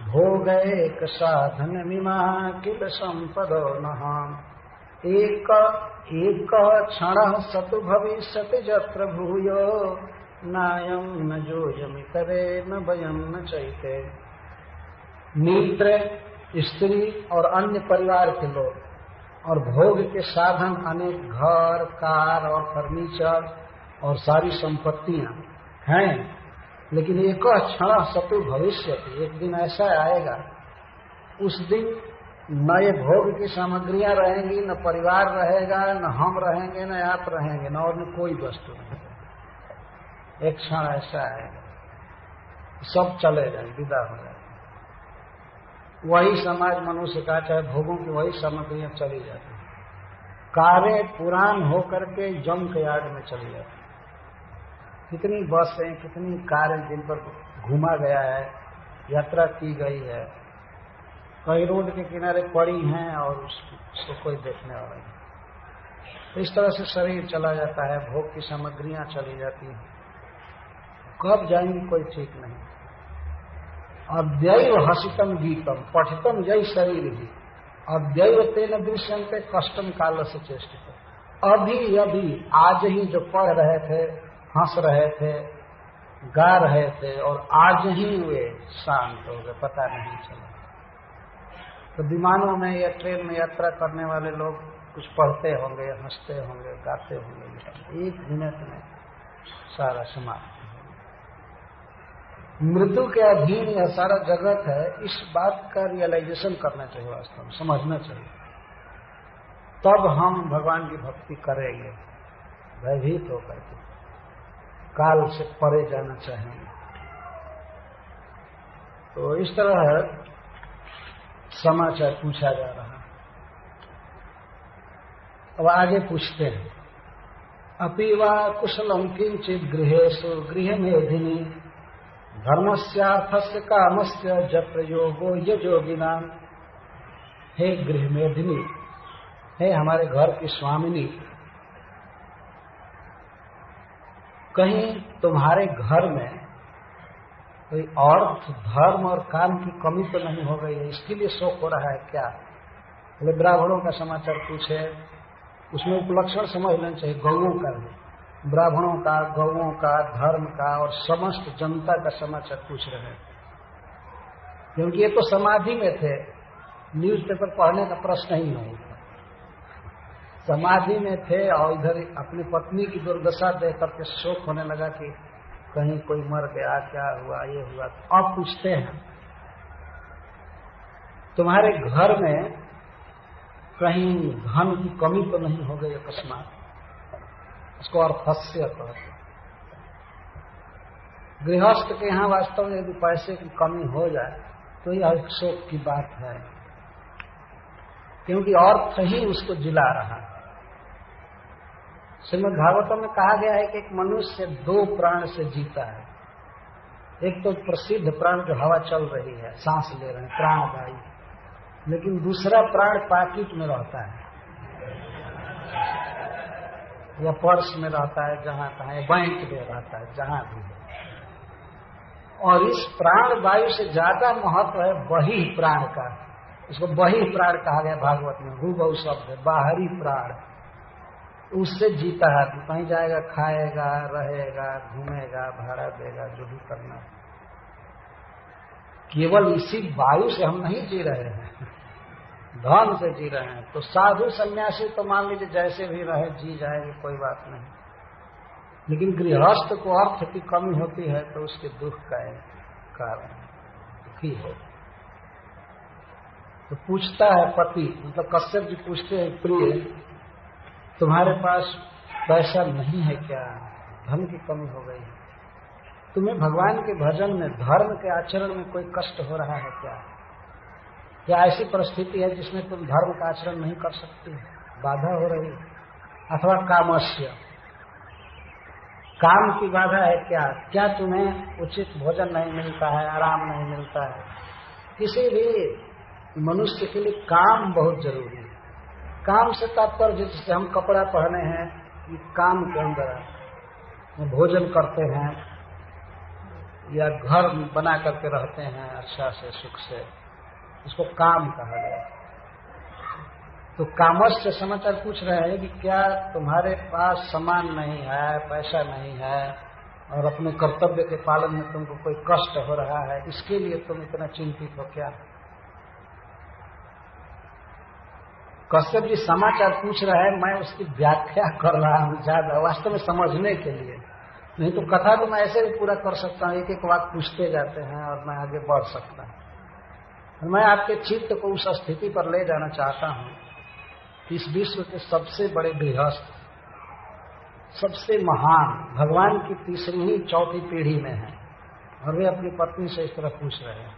Speaker 1: भोगैक साधन मिमा किल संपदो नहाम एक क्षण सतु भविष्यति जत्र भूयो नायम न जोयमितरे न भयम न चैते। मित्र, स्त्री और अन्य परिवार के लोग और भोग के साधन अनेक घर, कार और फर्नीचर और सारी संपत्तियां हैं, लेकिन एक क्षण सतु भविष्य, एक दिन ऐसा आएगा, उस दिन न ये भोग की सामग्रियां रहेंगी, न परिवार रहेगा, न हम रहेंगे, न आप रहेंगे, न और न कोई वस्तु नहीं। एक क्षण ऐसा आएगा, सब चले जाए, विदा हो जाए। वही समाज मनुष्य का, चाहे भोगों की वही सामग्रियां चली जाती हैं। कारें पुरान होकर के जंक यार्ड में चली जाती। कितनी बसें, कितनी कारें जिन पर घूमा गया है, यात्रा की गई है, कई रोड के किनारे पड़ी हैं और उसको कोई देखने वाला नहीं। तो इस तरह से शरीर चला जाता है, भोग की सामग्रियां चली जाती हैं, कब जाएंगी कोई ठीक नहीं। अद्यैव हसितम गीतम पठितम जय शरीर ही अद्यैव तेन दृश्यन्ते कष्टम काल से चेष्टित। अभी अभी आज ही जो पढ़ रहे थे, हंस रहे थे, गा रहे थे और आज ही वे शांत हो गए, पता नहीं चला। तो विमानों में या ट्रेन में यात्रा करने वाले लोग कुछ पढ़ते होंगे, हंसते होंगे, गाते होंगे, 1 मिनट में सारा समाप्त। मृत्यु के अधीन यह सारा जगत है, इस बात का रियलाइजेशन करना चाहिए, वास्तव में समझना चाहिए। तब हम भगवान की भक्ति करेंगे, भयभीत होकर के काल से परे जाना चाहेंगे। तो इस तरह समाचार पूछा जा रहा। अब आगे पूछते हैं, अपि वा कुशलम किंचित गृहेषु गृह मेधिनी धर्मस्यार्थस्य कामस्य जत्र योगो यजोगिनाम। हे गृह मेधिनी, हे हमारे घर की स्वामिनी, कहीं तुम्हारे घर में कोई अर्थ, धर्म और काम की कमी तो नहीं हो गई है, इसके लिए शोक हो रहा है क्या? बोले ब्राह्मणों का समाचार पूछे, उसमें उपलक्षण समझ लेना चाहिए, गौओं का भी, ब्राह्मणों का, गौओं का, धर्म का और समस्त जनता का समाचार पूछ रहे हैं। क्योंकि ये तो समाधि में थे, न्यूज़पेपर पढ़ने का प्रश्न ही नहीं था। समाधि में थे और इधर अपनी पत्नी की दुर्दशा देख करके शोक होने लगा कि कहीं कोई मर गया, क्या हुआ, ये हुआ। अब पूछते हैं, तुम्हारे घर में कहीं धन की कमी तो नहीं हो गई अकस्मात? इसको अर्थस्य कहते हैं। गृहस्थ के यहाँ वास्तव में यदि पैसे की कमी हो जाए तो यह एक शोक की बात है, क्योंकि अर्थ ही उसको जिला रहा है। श्रीमद् भागवतम में कहा गया है कि एक मनुष्य 2 प्राण से जीता है। एक तो प्रसिद्ध प्राण जो हवा चल रही है, सांस ले रहे हैं, प्राणवायु, लेकिन दूसरा प्राण पाकिट में रहता है या पर्स में रहता है, जहां कहा, बैंक में रहता है, जहां भी है। और इस प्राण वायु से ज्यादा महत्व है बही प्राण का। इसको बही प्राण कहा गया भागवत में, हूबहू शब्द है, बाहरी प्राण। उससे जीता है, तो कहीं जाएगा, खाएगा, रहेगा, घूमेगा, भाड़ा देगा, जो भी करना। केवल इसी वायु से हम नहीं जी रहे हैं, धन से जी रहे हैं। तो साधु सन्यासी तो मान लीजिए जैसे भी रहे जी जाएंगे, कोई बात नहीं। लेकिन गृहस्थ को अर्थ की कमी होती है तो उसके दुख का कारण दुखी हो। तो पूछता है पति, मतलब कश्यप जी पूछते हैं, प्रिय तुम्हारे पास पैसा नहीं है क्या? धन की कमी हो गई? तुम्हें भगवान के भजन में, धर्म के आचरण में कोई कष्ट हो रहा है क्या? या ऐसी परिस्थिति है जिसमें तुम धर्म का आचरण नहीं कर सकती, बाधा हो रही? अथवा कामस्य, काम की बाधा है क्या? क्या तुम्हें उचित भोजन नहीं मिलता है, आराम नहीं मिलता है? किसी भी मनुष्य के लिए काम बहुत जरूरी है। काम से तात्पर्य जिससे हम कपड़ा पहने हैं, ये काम के अंदर भोजन करते हैं या घर बना करके रहते हैं अच्छा से, सुख से, इसको काम कहा गया। तो कामर्स से समाचार पूछ रहे हैं कि क्या तुम्हारे पास सामान नहीं है, पैसा नहीं है और अपने कर्तव्य के पालन में तुमको कोई कष्ट हो रहा है, इसके लिए तुम इतना चिंतित हो क्या? कश्यप जी समाचार पूछ रहे हैं, मैं उसकी व्याख्या कर रहा हूं ज्यादा, वास्तव में समझने के लिए। नहीं तो कथा तो मैं ऐसे भी पूरा कर सकता हूं, एक एक वाक्य पूछते जाते हैं और मैं आगे बढ़ सकता हूं। मैं आपके चित्त को उस स्थिति पर ले जाना चाहता हूं कि इस विश्व के सबसे बड़े गृहस्थ, सबसे महान, भगवान की 3री 4थी पीढ़ी में है और वे अपनी पत्नी से इस तरह पूछ रहे हैं।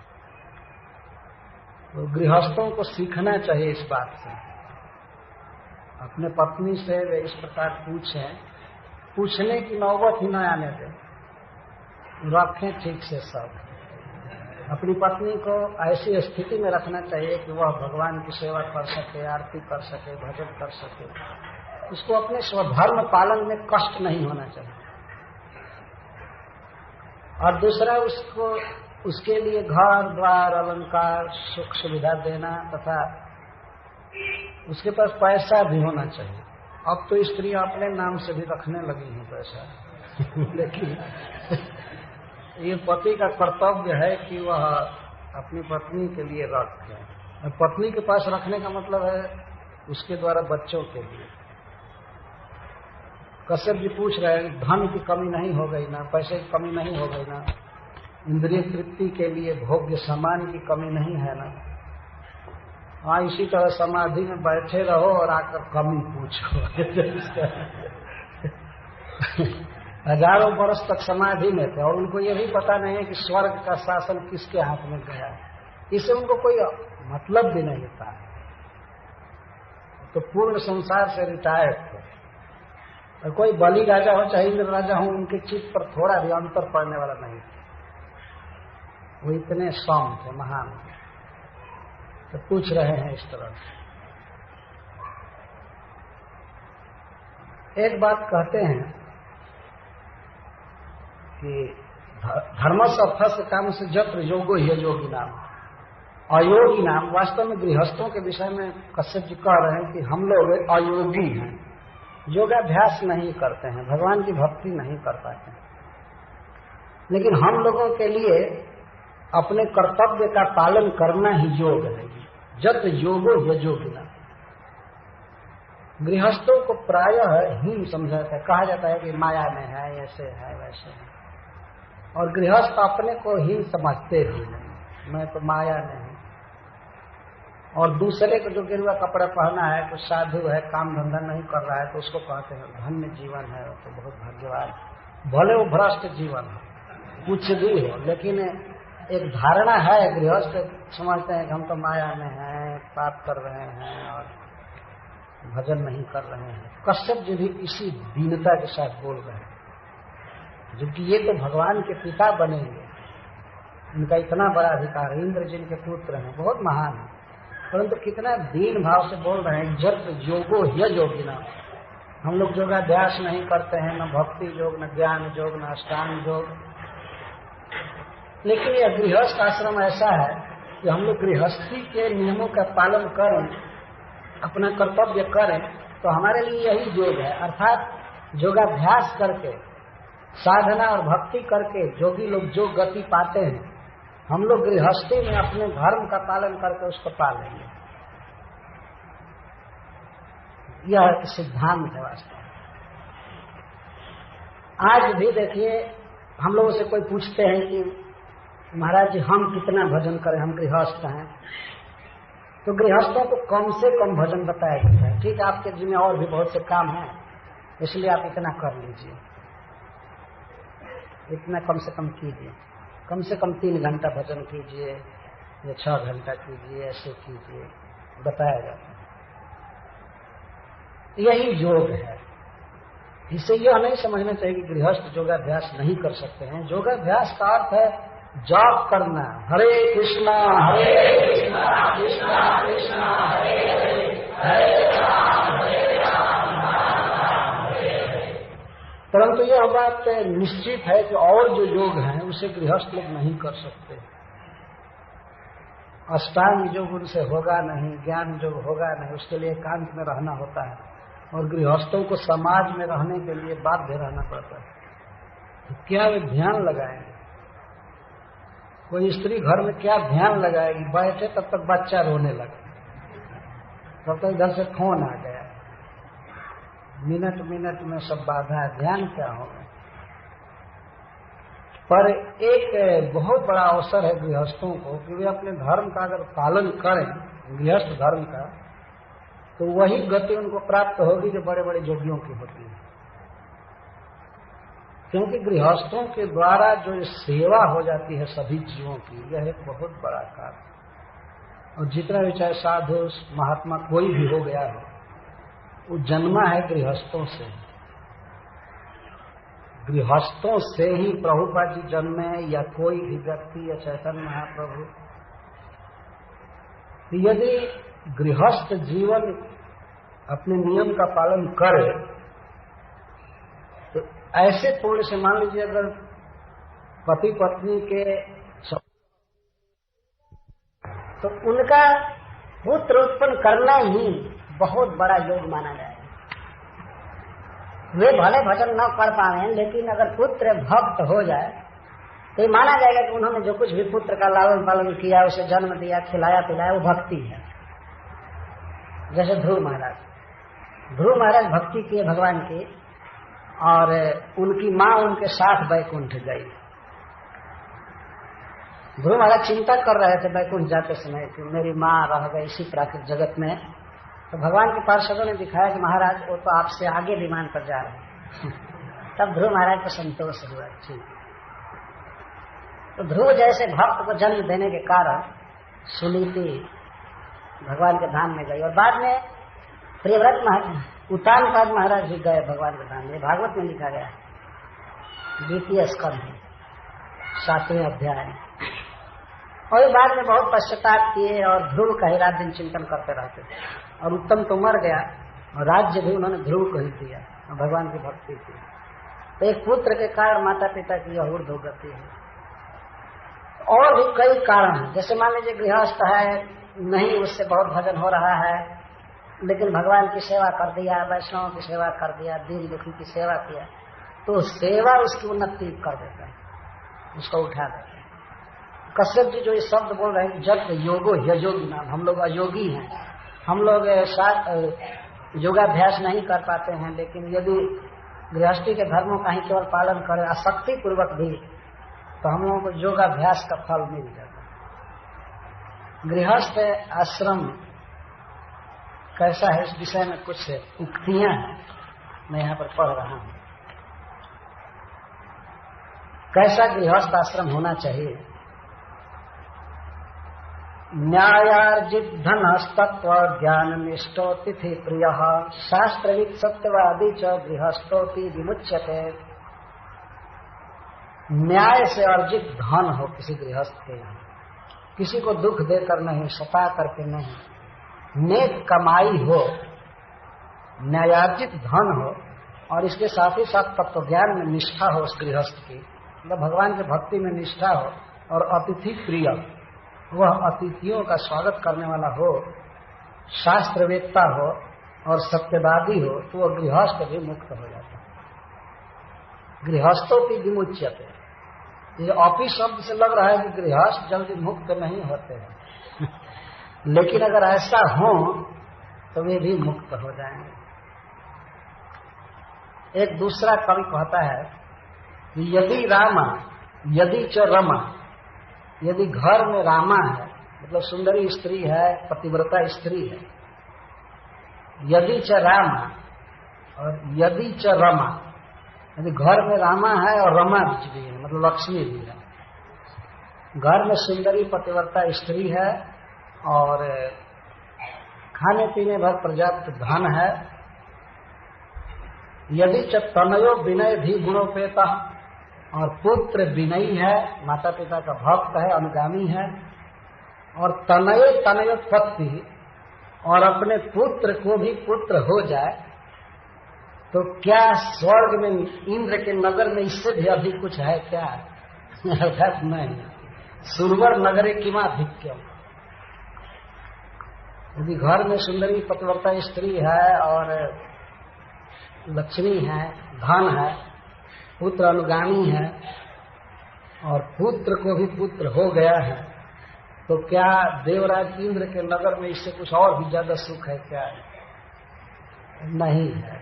Speaker 1: तो गृहस्थों को सीखना चाहिए इस बात से। अपने पत्नी से वे इस प्रकार पूछने की नौबत ही न आने दें, रखें ठीक से सब। अपनी पत्नी को ऐसी स्थिति में रखना चाहिए कि वह भगवान की सेवा कर सके, आरती कर सके, भजन कर सके। उसको अपने स्वधर्म पालन में कष्ट नहीं होना चाहिए। और दूसरा, उसके लिए घर द्वार अलंकार सुख सुविधा देना तथा उसके पास पैसा भी होना चाहिए। अब तो स्त्रियां अपने नाम से भी रखने लगी हैं पैसा लेकिन ये पति का कर्तव्य है कि वह अपनी पत्नी के लिए रखे। पत्नी के पास रखने का मतलब है उसके द्वारा बच्चों के लिए। कश्यप जी पूछ रहे हैं धन की कमी नहीं हो गई ना, पैसे की कमी नहीं हो गई ना, इंद्रिय तृप्ति के लिए भोग्य सामान की कमी नहीं है ना। हाँ, इसी तरह समाधि में बैठे रहो और आकर कमी पूछो हजारों वर्ष तक समाधि में थे और उनको ये भी पता नहीं है कि स्वर्ग का शासन किसके हाथ में गया है, इससे उनको कोई मतलब भी नहीं था। तो पूर्ण संसार से रिटायर्ड थे। और कोई बलि राजा हो चाहे इंद्र राजा हो, उनके चित्त पर थोड़ा भी अंतर पड़ने वाला नहीं था। वो इतने सौम थे, महान थे। तो पूछ रहे हैं इस तरह से। एक बात कहते हैं कि धर्मस्य अर्थस्य कामस्य जत्र योगो ह्य योगी नाम। अयोगी नाम, वास्तव में गृहस्थों के विषय में कश्यप जी कह रहे हैं कि हम लोग अयोगी हैं, योगाभ्यास नहीं करते हैं, भगवान की भक्ति नहीं कर पाते हैं। लेकिन हम लोगों के लिए अपने कर्तव्य का पालन करना ही योग है। जत योगो ह्य योगिना। गृहस्थों को प्रायः हीन समझा जाता है, कहा जाता है कि माया में है, ऐसे है वैसे है, और गृहस्थ अपने को हीन समझते भी नहीं, मैं तो माया में हूं। और दूसरे को जो गिरुआ कपड़ा पहना है, कुछ साधु है, काम धंधा नहीं कर रहा है, तो उसको कहते हैं धन्य जीवन है, तो बहुत भाग्यवान। भले वो भ्रष्ट जीवन है, कुछ भी हो, लेकिन एक धारणा है, गृहस्थ समझते हैं कि हम तो माया में हैं, पाप कर रहे हैं और भजन नहीं कर रहे हैं। कश्यप जी भी इसी दीनता के साथ बोल रहे हैं, जबकि ये तो भगवान के पिता बनेंगे, इनका इतना बड़ा अधिकार है, इंद्र जिनके पुत्र हैं, बहुत महान है, परंतु कितना दीन भाव से बोल रहे हैं। जब योगो ह्य योगिना। हम लोग योगाभ्यास नहीं करते हैं, न भक्ति योग, न ज्ञान योग, न अष्टांग योग। लेकिन यह गृहस्थ आश्रम ऐसा है कि हम लोग गृहस्थी के नियमों का पालन करें, अपना कर्तव्य करें, तो हमारे लिए यही योग है। अर्थात योगाभ्यास करके, साधना और भक्ति करके जोगी लोग जो गति पाते हैं, हम लोग गृहस्थी में अपने धर्म का पालन करके उसको पा लेंगे। यह एक सिद्धांत है वास्तव में। आज भी देखिए, हम लोगों से कोई पूछते हैं कि महाराज जी हम कितना भजन करें, हम गृहस्थ हैं, तो गृहस्थों को कम से कम भजन बताया जाता है। ठीक है, आपके जिम्मे और भी बहुत से काम हैं, इसलिए आप इतना कर लीजिए, इतना कम से कम कीजिए, कम से कम 3 घंटा भजन कीजिए या 6 घंटा कीजिए, ऐसे कीजिए, बताया जाता है। यही योग है। इससे यह नहीं समझना चाहिए कि गृहस्थ योगाभ्यास नहीं कर सकते हैं। योगाभ्यास का अर्थ है जाप करना, हरे कृष्णा कृष्णा कृष्णा हरे हरे, हरे राम राम हरे हरे। परंतु यह बात निश्चित है कि और जो योग हैं उसे गृहस्थ लोग नहीं कर सकते। अष्टांग योग उनसे होगा नहीं, ज्ञान योग होगा नहीं, उसके लिए एकांत में रहना होता है, और गृहस्थों को समाज में रहने के लिए बाध्य रहना पड़ता है। तो क्या वे ध्यान लगाएंगे? कोई स्त्री घर में क्या ध्यान लगाएगी? बैठे तब तक बच्चा रोने लगा, तब तक इधर से फोन आ गया, मिनट मिनट में सब बाधा है, ध्यान क्या होगा? पर एक बहुत बड़ा अवसर है गृहस्थों को कि वे अपने धर्म का अगर पालन करें, गृहस्थ धर्म का, तो वही गति उनको प्राप्त होगी जो बड़े बड़े योगियों की होती है। क्योंकि गृहस्थों के द्वारा जो सेवा हो जाती है सभी जीवों की, यह एक बहुत बड़ा कार्य। और जितना भी चाहे साधु महात्मा कोई भी हो गया हो, वो जन्मा है गृहस्थों से। गृहस्थों से ही प्रभुपाद जी जन्मे, या कोई भी व्यक्ति, या चैतन्य महाप्रभु। यदि गृहस्थ जीवन अपने नियम का पालन करे, तो ऐसे थोड़े से मान लीजिए अगर पति पत्नी के
Speaker 2: तो उनका पुत्र उत्पन्न करना ही बहुत बड़ा योग माना जाएगा। वे भले भजन न कर पाए, लेकिन अगर पुत्र भक्त हो जाए तो ये माना जाएगा कि उन्होंने जो कुछ भी पुत्र का लालन पालन किया, उसे जन्म दिया, खिलाया पिलाया, वो भक्ति है। जैसे ध्रुव महाराज भक्ति किए भगवान की, और उनकी माँ उनके साथ बैकुंठ गई। ध्रुव महाराज चिंता कर रहे थे बैकुंठ जाते समय कि मेरी माँ रह गई इसी प्राकृतिक जगत में। तो भगवान के पार्षदों ने दिखाया कि महाराज वो तो आपसे आगे विमान पर जा रहे हैं। तब ध्रुव महाराज को संतोष हुआ। ठीक, तो ध्रुव जैसे भक्त को जन्म देने के कारण सुनीति भगवान के धाम में गई, और बाद में प्रियव्रत उत्तानपाद महाराज भी गए भगवान के धाम में। भागवत में लिखा गया, द्वितीय स्कंध 7वें अध्याय। और बाद में बहुत पश्चाताप किए, और ध्रुव का ही रात दिन चिंतन करते रहते थे। और उत्तम तो मर गया, और राज्य भी उन्होंने ध्रुव को ही दिया, और भगवान की भक्ति की। तो एक पुत्र के कारण माता पिता की यह ऊर्ध्व गति है। और भी कई कारण हैं, जैसे मान लीजिए गृहस्थ है, नहीं उससे बहुत भजन हो रहा है, लेकिन भगवान की सेवा कर दिया, वैष्णव की सेवा कर दिया, दीन दुखी की सेवा किया, तो सेवा उसकी उन्नति कर देता है, उसको उठा देता है। कश्यप जी जो ये शब्द बोल रहे हैं, जब योगो ययोगी नाम, हम लोग अयोगी हैं, हम लोग योगाभ्यास नहीं कर पाते हैं, लेकिन यदि गृहस्थी के धर्मों का ही केवल पालन करें आसक्ति पूर्वक भी, तो हम लोगों को योगाभ्यास का फल मिल जाता है। गृहस्थ आश्रम कैसा है, इस विषय में कुछ उक्तियां हैं, मैं यहाँ पर पढ़ रहा हूं। कैसा गृहस्थ आश्रम होना चाहिए। न्यायार्जित धनस्तत्व ज्ञान निष्ठो तिथि प्रिय शास्त्रविद सत्यवादी च गृहस्थोपि विमुच्यते। न्याय से अर्जित धन हो किसी गृहस्थ के यहाँ, किसी को दुख देकर नहीं, सता करके नहीं, नेक कमाई हो, न्यायार्जित धन हो, और इसके साथ ही साथ तत्व ज्ञान में निष्ठा हो उस गृहस्थ की, मतलब भगवान की भक्ति में निष्ठा हो, और अतिथि प्रिय, वह अतिथियों का स्वागत करने वाला हो, शास्त्रवेत्ता हो और सत्यवादी हो, तो वह गृहस्थ भी मुक्त हो जाता है। गृहस्थों की विमुच्यते, ये ऑफिस शब्द से लग रहा है कि गृहस्थ जल्दी मुक्त नहीं होते हैं लेकिन अगर ऐसा हो तो वे भी मुक्त हो जाएंगे। एक दूसरा कवि कहता है कि यदि रामा यदि च रमा, यदि घर में रामा है, मतलब सुंदरी स्त्री है, पतिव्रता स्त्री है, यदि च रामा और यदि च रमा, यदि घर में रामा है और रमा भी है, मतलब लक्ष्मी भी है, घर में सुंदरी पतिव्रता स्त्री है और खाने पीने भर पर्याप्त धन है, यदि च तनयो विनय भी गुणोपेता, और पुत्र विनयी है, माता पिता का भक्त है, अनुगामी है, और तनयोत्पत्ति, और अपने पुत्र को भी पुत्र हो जाए, तो क्या स्वर्ग में इंद्र के नगर में इससे भी अधिक कुछ है क्या? अर्थात नहीं। सुरवर नगरे किमाधिक्यम, यदि घर में सुंदरी पतिव्रता स्त्री है और लक्ष्मी है, धन है, पुत्र अनुगामी है, और पुत्र को भी पुत्र हो गया है, तो क्या देवराज इंद्र के नगर में इससे कुछ और भी ज्यादा सुख है क्या? नहीं है।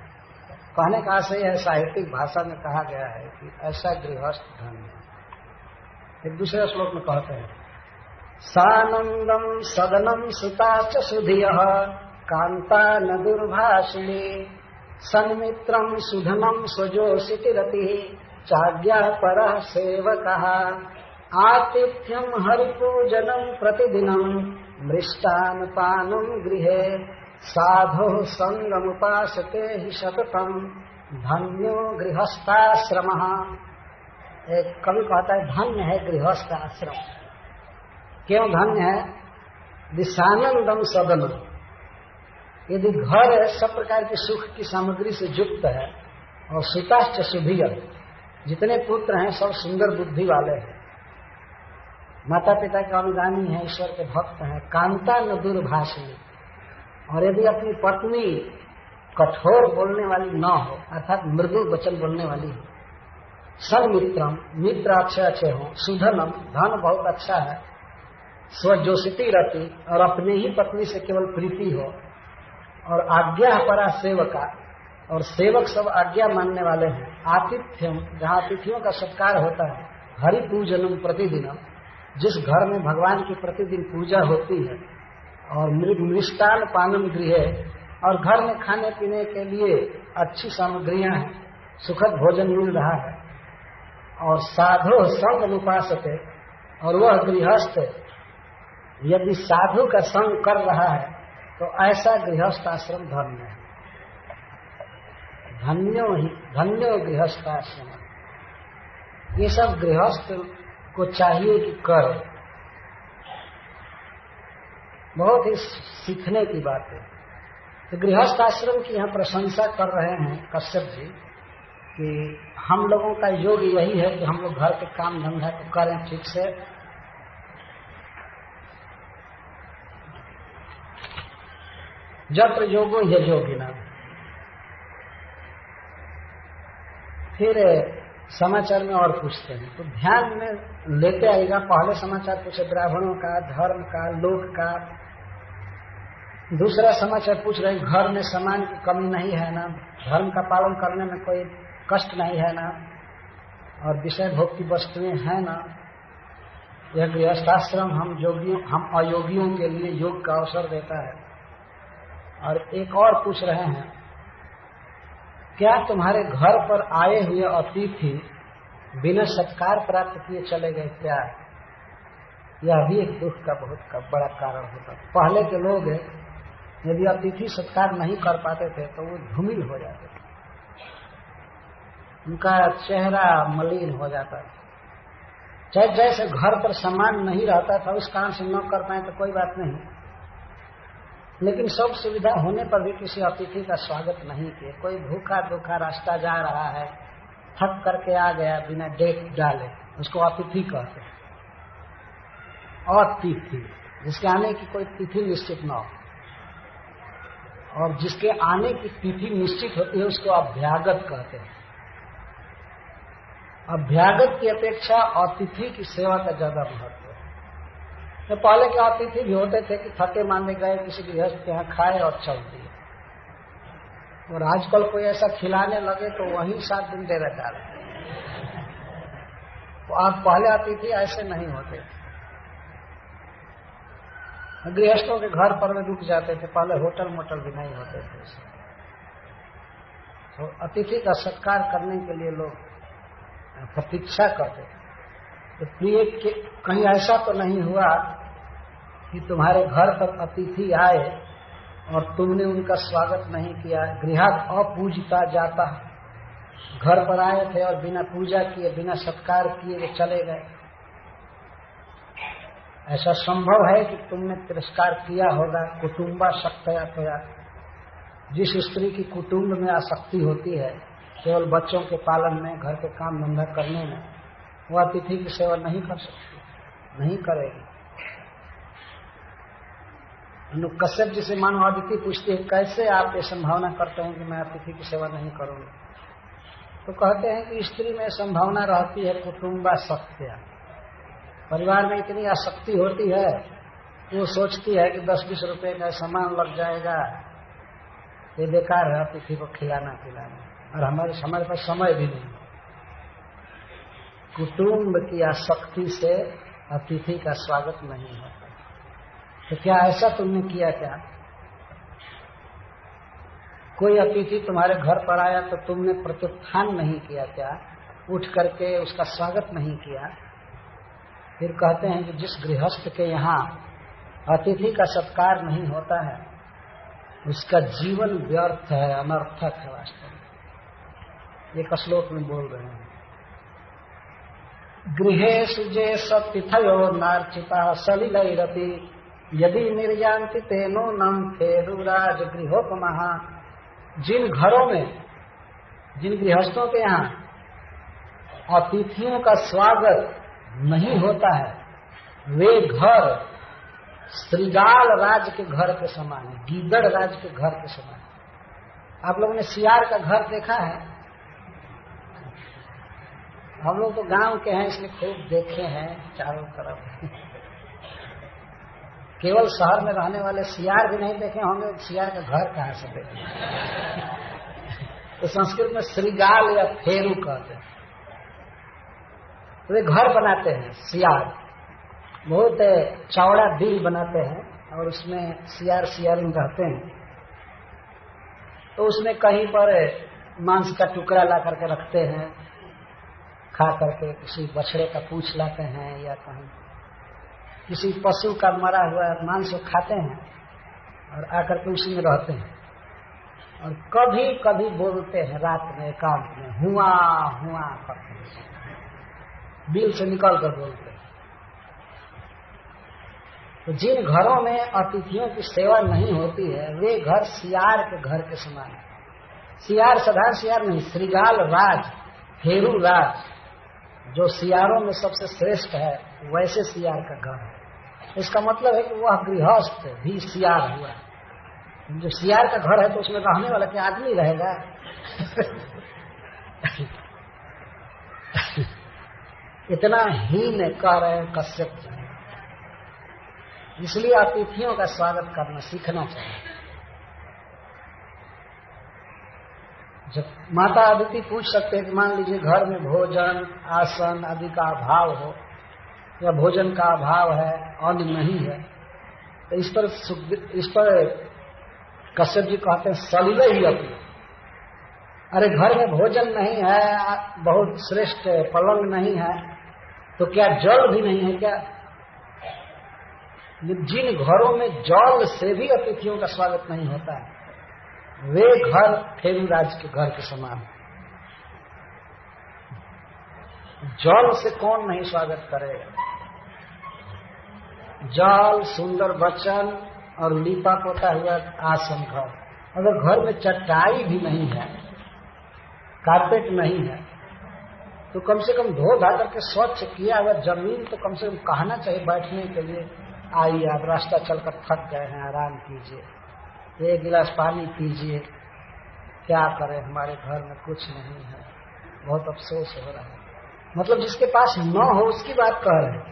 Speaker 2: कहने का आशय है, साहित्यिक भाषा में कहा गया है कि ऐसा गृहस्थ धन है। एक दूसरे श्लोक में कहते हैं, सानंदम सदनम सुताच सुधियः कांता न दुर्भाषिणी सन्मित्रम सुधनम स्वजोषिति रति चाज्ञा परः सेवकः आतिथ्यम हरिपूजनम प्रतिदिनम मृष्टान पानम गृहे साधो संगमुपासते हि सततम धन्यो गृहस्थाश्रमः। एक कवि कहता है धन्य है गृहस्थ आश्रम। क्यों धन्य है? दिशानंदम सदनम, यदि घर सब प्रकार की सुख की सामग्री से युक्त है, और सुताश्च सुधिय, जितने पुत्र हैं सब सुंदर बुद्धि वाले हैं, माता पिता के अनुगामी हैं, ईश्वर के भक्त हैं, कांता न दूरभाषिणी, और यदि अपनी पत्नी कठोर बोलने वाली न हो, अर्थात मृदु वचन बोलने वाली हो, सन्मित्रम, मित्र अच्छे हो, सुधनम, धन बहुत अच्छा है, स्वजोषिती रति, और अपने ही पत्नी से केवल प्रीति हो, और आज्ञा परा सेवका, और सेवक सब आज्ञा मानने वाले हैं, आतिथ्यम, जहाँ अतिथियों का सत्कार होता है, हरि पूजनम प्रतिदिनम, जिस घर में भगवान की प्रतिदिन पूजा होती है, और मृष्टान पानम गृह, और घर में खाने पीने के लिए अच्छी सामग्रियां हैं, सुखद भोजन मिल रहा है, और साधु संग अनुपासते, और वह गृहस्थ यदि साधु का संग कर रहा है तो ऐसा गृहस्थ आश्रम धन्य है। धन्यो गृहस्थ आश्रम, ये सब गृहस्थ को चाहिए कि करे। बहुत ही सीखने की बात है। तो गृहस्थ आश्रम की यहाँ प्रशंसा कर रहे हैं कश्यप जी कि हम लोगों का योग यही है कि हम लोग घर के काम धंधा को करें ठीक से, जत्र योगो यजोगिना। फिर समाचार में और पूछते हैं तो ध्यान में लेते आएगा। पहले समाचार पूछे ब्राह्मणों का, धर्म का, लोक का। दूसरा समाचार पूछ रहे घर में सामान की कमी नहीं है ना, धर्म का पालन करने में कोई कष्ट नहीं है ना, और विषय भोग की वस्तुएं हैं ना। यह गृहस्थाश्रम हम अयोगियों के लिए योग का अवसर देता है। और एक और पूछ रहे हैं, क्या तुम्हारे घर पर आए हुए अतिथि बिना सत्कार प्राप्त किए चले गए क्या? यह भी एक दुख का बहुत बड़ा कारण होता है। पहले के लोग यदि अतिथि सत्कार नहीं कर पाते थे तो वो धूमिल हो जाते थे, उनका चेहरा मलिन हो जाता था। चाहे जैसे घर पर सामान नहीं रहता था उस कारण से न कर पाए तो कोई बात नहीं, लेकिन सब सुविधा होने पर भी किसी अतिथि का स्वागत नहीं किए। कोई भूखा दुखा रास्ता जा रहा है, थक करके आ गया बिना डेट डाले, उसको अतिथि कहते हैं। अतिथि जिसके आने की कोई तिथि निश्चित न हो, और जिसके आने की तिथि निश्चित होती है उसको अभ्यागत कहते हैं। अभ्यागत की अपेक्षा अतिथि की सेवा का ज्यादा महत्व है। तो पहले के अतिथि भी होते थे कि थके मारने गए किसी गृहस्थ के यहाँ खाए और चल दिए, और आजकल कोई ऐसा खिलाने लगे तो वहीं 7 दिन डेरा डाले। तो आज पहले अतिथि ऐसे नहीं होते, गृहस्थों के घर पर में रुक जाते थे। पहले होटल मोटल भी नहीं होते थे। तो अतिथि का सत्कार करने के लिए लोग प्रतीक्षा करते थे। तो प्रिय कहीं ऐसा तो नहीं हुआ कि तुम्हारे घर पर अतिथि आए और तुमने उनका स्वागत नहीं किया। गृहात अपूजिता जाता, घर पर आए थे और बिना पूजा किए बिना सत्कार किए वे चले गए। ऐसा संभव है कि तुमने तिरस्कार किया होगा। कुटुंबा शक्तया, जिस स्त्री की कुटुंब में आसक्ति होती है केवल बच्चों के पालन में, घर के काम धंधा करने में, वह अतिथि की सेवा नहीं कर सकती, नहीं करेगी। कश्यप जी से मानो अतिथि पूछती है कैसे आप ये संभावना करते हैं कि मैं अतिथि की सेवा नहीं करूंगी? तो कहते हैं कि स्त्री में संभावना रहती है कुटुंबा शक्तया, परिवार में इतनी आसक्ति होती है वो सोचती है कि 10-20 रुपए का सामान लग जाएगा, ये बेकार है अतिथि को खिलाना पिलाना, और हमारे पास समय भी नहीं। कुटुंब की आसक्ति से अतिथि का स्वागत नहीं होता। तो क्या ऐसा तुमने किया क्या? कोई अतिथि तुम्हारे घर पर आया तो तुमने प्रत्युत्थान नहीं किया क्या? उठ करके उसका स्वागत नहीं किया? फिर कहते हैं कि जिस गृहस्थ के यहाँ अतिथि का सत्कार नहीं होता है उसका जीवन व्यर्थ है, अनर्थक है वास्तव में। एक श्लोक में बोल रहे हैं, गृहेषु जे सतिथयो नार्चिता सलिलैरपि यदि निर्यान्ति तेनो नम फेरुराज गृहोपमः। जिन घरों में, जिन गृहस्थों के यहाँ अतिथियों का स्वागत नहीं होता है वे घर श्रृगाल राज के घर के समान है, गीदड़ राज के घर के समान है। आप लोगों ने सियार का घर देखा है? हम लोग तो गांव के हैं इसलिए खूब देखे हैं चारों तरफ। केवल शहर में रहने वाले सियार भी नहीं देखे होंगे, सियार का घर कहां से देखे? तो संस्कृत में श्रृगाल या फेरू कहते हैं। वे घर बनाते हैं सियार, बहुत चौड़ा दिल बनाते हैं और उसमें सियार सियारिन रहते हैं। तो उसमें कहीं पर मांस का टुकड़ा ला करके रखते हैं, खा करके किसी बछड़े का पूंछ लाते हैं या कहीं किसी पशु का मरा हुआ मांस को खाते हैं और आकर के उसी में रहते हैं। और कभी कभी बोलते हैं रात में एकांत में, हुआ हुआ करते हैं, बिल से निकल कर बोलते हैं। तो जिन घरों में अतिथियों की सेवा नहीं होती है वे घर सियार के घर के समान है। सियार साधारण सियार नहीं, श्रृगाल राज, फेरू राज, जो सियारों में सबसे श्रेष्ठ है वैसे सियार का घर है। इसका मतलब है कि वह गृहस्थ भी सियार हुआ। जो सियार का घर है तो उसमें रहने वाला क्या आदमी रहेगा? इतना हीन कह रहे हैं कश्यप जी। इसलिए अतिथियों का स्वागत करना सीखना चाहिए। जब माता अदिति पूछ सकते हैं कि मान लीजिए घर में भोजन आसन आदि का अभाव हो या भोजन का अभाव है, अन्न नहीं है, तो इस पर कश्यप जी कहते हैं सलिले ही अपने। अरे घर में भोजन नहीं है, बहुत श्रेष्ठ पलंग नहीं है, तो क्या जल भी नहीं है क्या? जिन घरों में जल से भी अतिथियों का स्वागत नहीं होता है वे घर फेरू राज के घर के समान है। जल से कौन नहीं स्वागत करेगा? जल, सुंदर वचन और लीपा पोता हुआ आसन घर। अगर घर में चटाई भी नहीं है, कारपेट नहीं है, तो कम से कम धो धा करके स्वच्छ किया हुआ जमीन तो कम से कम कहना चाहिए बैठने के लिए, आइए आप रास्ता चलकर थक गए हैं, आराम कीजिए, एक गिलास पानी पीजिए। क्या करें, हमारे घर में कुछ नहीं है, बहुत अफसोस हो रहा है। मतलब जिसके पास न हो उसकी बात कह रहे हैं।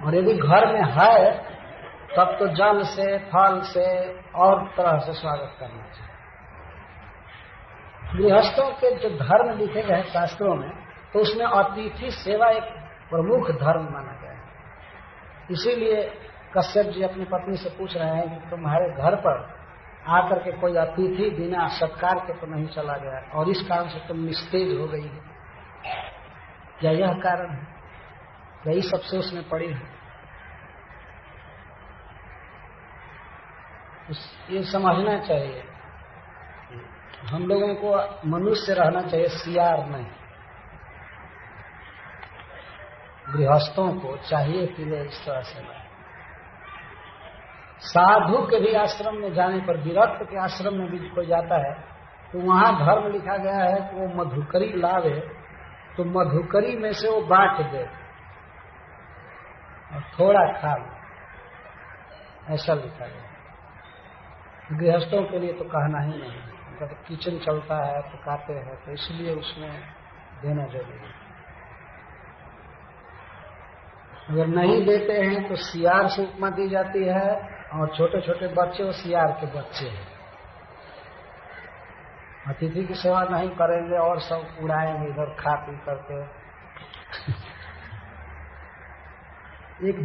Speaker 2: और यदि घर में है तब तो जल से, फल से और तरह से स्वागत करना चाहिए। गृहस्थों के जो धर्म लिखे गए हैं शास्त्रों में, तो उसमें अतिथि सेवा एक प्रमुख धर्म माना गया है। इसीलिए कश्यप जी अपनी पत्नी से पूछ रहे हैं कि तुम्हारे घर पर आकर के कोई अतिथि बिना सत्कार के तो नहीं चला गया और इस कारण से तुम निस्तेज हो गई है, क्या यह कारण है? यही सबसे उसमें पड़ी है। ये समझना चाहिए हम लोगों को मनुष्य रहना चाहिए, सियार नहीं। गृहस्थों को चाहिए कि वे इस तरह से रहे। साधु के भी आश्रम में जाने पर, विरक्त के आश्रम में भी कोई जाता है तो वहां धर्म लिखा गया है कि वो मधुकरी लावे तो मधुकरी में से वो बांट दे और थोड़ा खा ले, ऐसा लिखा गया। गृहस्थों के लिए तो कहना ही नहीं, उनका तो किचन चलता है, पकाते हैं, तो इसलिए उसमें देना जरूरी है। अगर नहीं देते हैं तो सियार से उपमा दी जाती है और छोटे छोटे बच्चे वो सियार के बच्चे हैं। अतिथि की सेवा नहीं करेंगे और सब उड़ाएंगे इधर खा पी करके। एक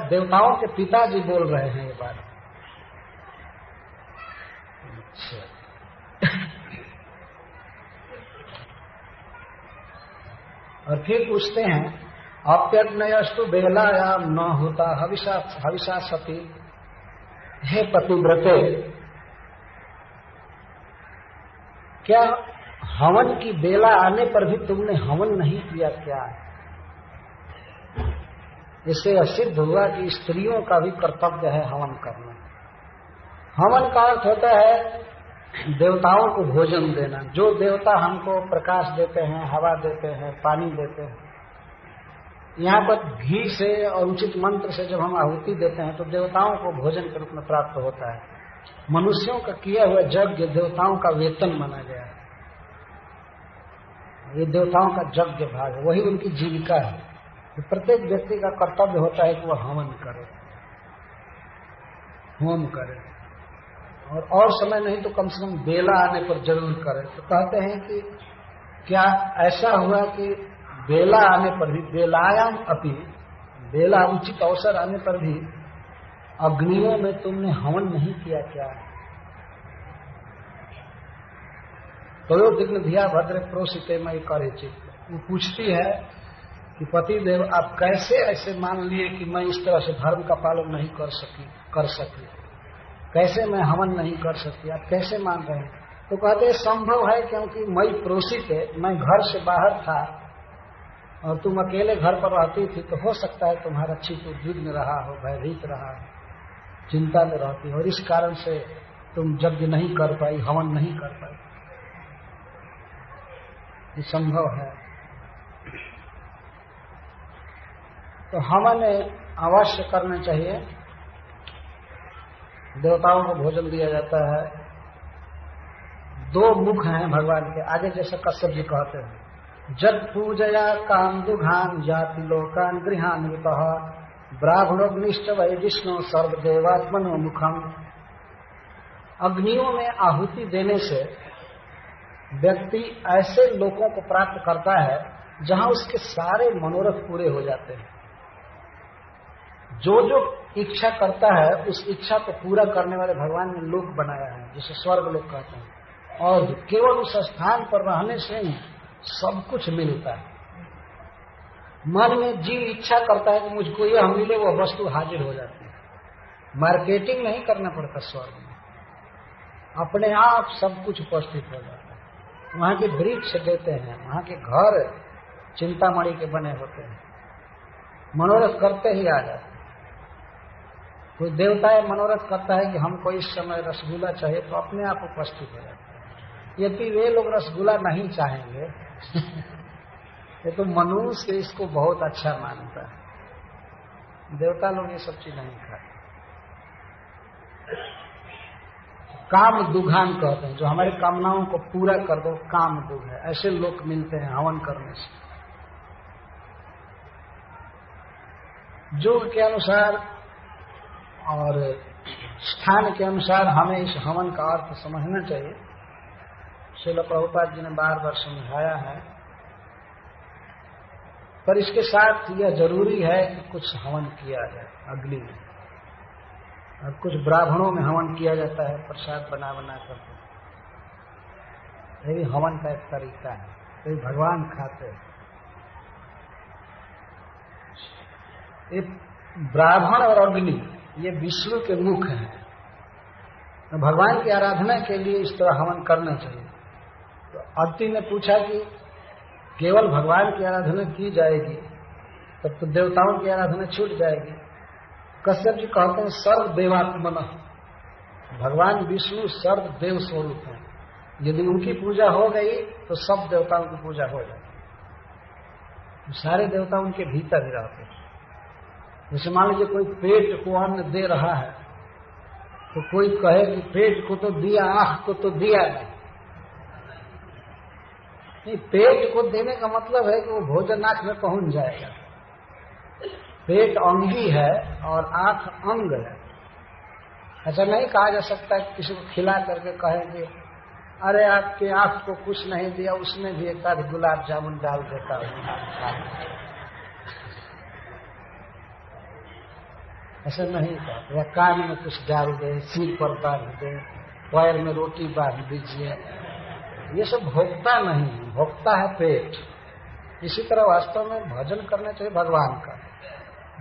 Speaker 2: देवताओं के पिताजी बोल रहे हैं ये बात। और फिर पूछते हैं अप्यग्नयस्तु बेलायाम न होता हविषा सती। हे पतिव्रते, क्या हवन की बेला आने पर भी तुमने हवन नहीं किया क्या? इससे सिद्ध हुआ कि स्त्रियों का भी कर्तव्य है हवन करना। हवन का अर्थ होता है देवताओं को भोजन देना। जो देवता हमको प्रकाश देते हैं, हवा देते हैं, पानी देते हैं, यहाँ पर घी से और उचित मंत्र से जब हम आहुति देते हैं तो देवताओं को भोजन के रूप में प्राप्त होता है। मनुष्यों का किया हुआ यज्ञ देवताओं का वेतन माना गया है। ये देवताओं का यज्ञ भाग है, वही उनकी जीविका है। तो प्रत्येक व्यक्ति का कर्तव्य होता है कि वह हवन करे, होम करे, और समय नहीं तो कम से कम बेला आने पर जरूर करे। तो कहते हैं कि क्या ऐसा हुआ कि बेला आने पर भी, बेलायाम अपि, बेला उचित अवसर आने पर भी अग्नियों में तुमने हवन नहीं किया क्या? तो दिग्न धिया भद्र प्रोसिते मई करे चित्त। वो पूछती है कि पति देव आप कैसे ऐसे मान लिए कि मैं इस तरह से धर्म का पालन नहीं कर सकी, कैसे मैं हवन नहीं कर सकी, आप कैसे मान रहे हैं? तो कहते हैं संभव है क्योंकि मई प्रोसित है, मैं घर से बाहर था और तुम अकेले घर पर रहती थी, तो हो सकता है तुम्हारा चित्त उद्विग्न रहा हो, भयभीत रहा हो, चिंता में रहती हो और इस कारण से तुम यज्ञ नहीं कर पाई, हवन नहीं कर पाई। ये संभव है। तो हवन अवश्य करना चाहिए। देवताओं को भोजन दिया जाता है। 2 मुख हैं भगवान के, आगे जैसे कश्यप जी कहते हैं, जब पूजया काम दुघान जाति लोकान गृहान वितः ब्राह्मणोग्निष्ठ वै विष्णु सर्वदेवात्मनो मुखम। अग्नियों में आहुति देने से व्यक्ति ऐसे लोगों को प्राप्त करता है जहां उसके सारे मनोरथ पूरे हो जाते हैं। जो जो इच्छा करता है उस इच्छा को पूरा करने वाले भगवान ने लोक बनाया है, जिसे स्वर्ग लोक कहते हैं, और केवल उस स्थान पर रहने से ही सब कुछ मिलता है। मन में जीव इच्छा करता है कि मुझको यह मिले, वो वस्तु हाजिर हो जाती है। मार्केटिंग नहीं करना पड़ता स्वर्ग में, अपने आप सब कुछ उपस्थित हो जाता है। वहां के वृक्ष देते हैं, वहां के घर चिंतामणि के बने होते हैं, मनोरथ करते ही आ जाते हैं। कोई देवता मनोरथ करता है कि हमको इस समय रसगुल्ला चाहिए, तो अपने आप उपस्थित हो जाता है। यदि वे लोग रसगुल्ला नहीं चाहेंगे ये तो मनुष्य इसको बहुत अच्छा मानता है, देवता लोग ये सब चीज नहीं खाते। काम दुघान कहते हैं, जो हमारी कामनाओं को पूरा कर दो, काम दुख है। ऐसे लोग मिलते हैं हवन करने से। योग के अनुसार और स्थान के अनुसार हमें इस हवन का अर्थ समझना चाहिए। श्रील प्रभुपाद जी ने बार बार समझाया है, पर इसके साथ यह जरूरी है कि कुछ हवन किया जाए अग्नि में, और कुछ ब्राह्मणों में हवन किया जाता है प्रसाद बना बना कर। ये भी हवन का एक तरीका है, तो भगवान खाते हैं। ये ब्राह्मण और अग्नि ये विष्णु के मुख हैं, तो भगवान की आराधना के लिए इस तरह हवन करना चाहिए। तो अदिति ने पूछा कि केवल भगवान की आराधना की जाएगी तब तो देवताओं की आराधना छूट जाएगी। कश्यप जी कहते हैं सर्व देवात्मन, भगवान विष्णु सर्व देव स्वरूप हैं। यदि उनकी पूजा हो गई तो सब देवताओं की पूजा हो जाती। सारे देवता उनके भीतर ही रहते हैं। जैसे मान लीजिए कोई पेट को अन्न दे रहा है, तो कोई कहे कि पेट को तो दिया, आंख को तो दिया नहीं। पेट को देने का मतलब है कि वो भोजन आंख में पहुंच जाएगा। पेट अंगी है और आंख अंग है। ऐसा नहीं कहा जा सकता कि किसी को खिला करके कहे कि अरे आपके आंख को कुछ नहीं दिया, उसमें भी एक आध गुलाब जामुन डाल देता हूं। ऐसा नहीं कहते। या कान में कुछ डाल दे, सिर पर बांध दे, पैर में रोटी बांध दीजिए, ये सब भोक्ता नहीं है, भोक्ता है पेट। इसी तरह वास्तव में भजन करना चाहिए भगवान का।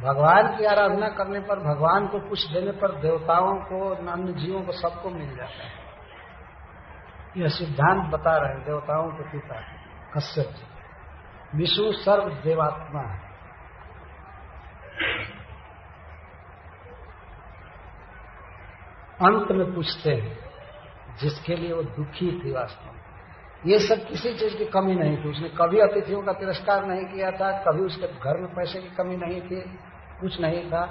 Speaker 2: भगवान की आराधना करने पर, भगवान को कुछ देने पर देवताओं को, अन्य जीवों को, सबको मिल जाता है। यह सिद्धांत बता रहे हैं देवताओं के पिता कश्यप जी। विष्णु सर्व देवात्मा है। अंत में पूछते हैं जिसके लिए वो दुखी थी वास्तव में, ये सब किसी चीज की कमी नहीं थी। उसने कभी अतिथियों का तिरस्कार नहीं किया था, कभी उसके घर में पैसे की कमी नहीं थी, कुछ नहीं था।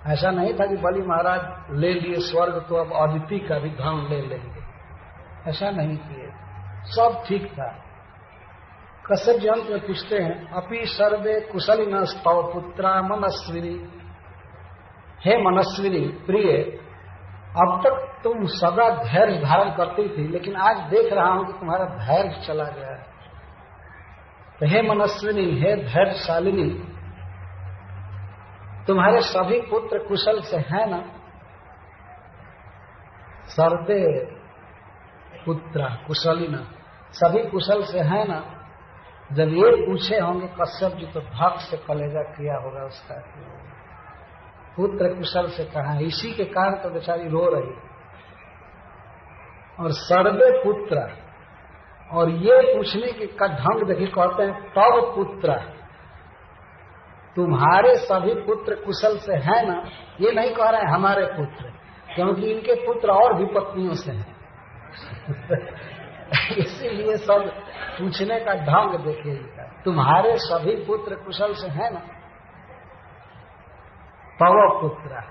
Speaker 2: ऐसा नहीं था कि बलि महाराज ले लिए स्वर्ग तो अब अदिति का भी धन ले लेंगे, ऐसा नहीं किए, सब ठीक था। कश्यप जी अंत में पूछते हैं, अपि सर्वे कुशलिनः स्तव पुत्रा मनस्विनी। हे मनस्विनी प्रिय, अब तक तुम सदा धैर्य धारण करती थी, लेकिन आज देख रहा हूं कि तुम्हारा धैर्य चला गया है। तो हे मनस्विनी, हे धैर्यशालिनी, तुम्हारे सभी पुत्र कुशल से हैं ना? सर्वे पुत्र कुशलिना, सभी कुशल से हैं ना? जब ये पूछे होंगे कश्यप जी तो धक से कलेजा किया होगा उसका, पुत्र कुशल से कहा। इसी के कारण तो बेचारी रो रही। और सर्वे पुत्र, और ये पूछने की का ढंग देखिए, कहते हैं तव पुत्र, तुम्हारे सभी पुत्र कुशल से हैं ना? ये नहीं कह रहे हैं हमारे पुत्र, क्योंकि इनके पुत्र और भी पत्नियों से हैं। इसीलिए सब पूछने का ढंग देखिएगा, तुम्हारे सभी पुत्र कुशल से हैं ना? तव पुत्र,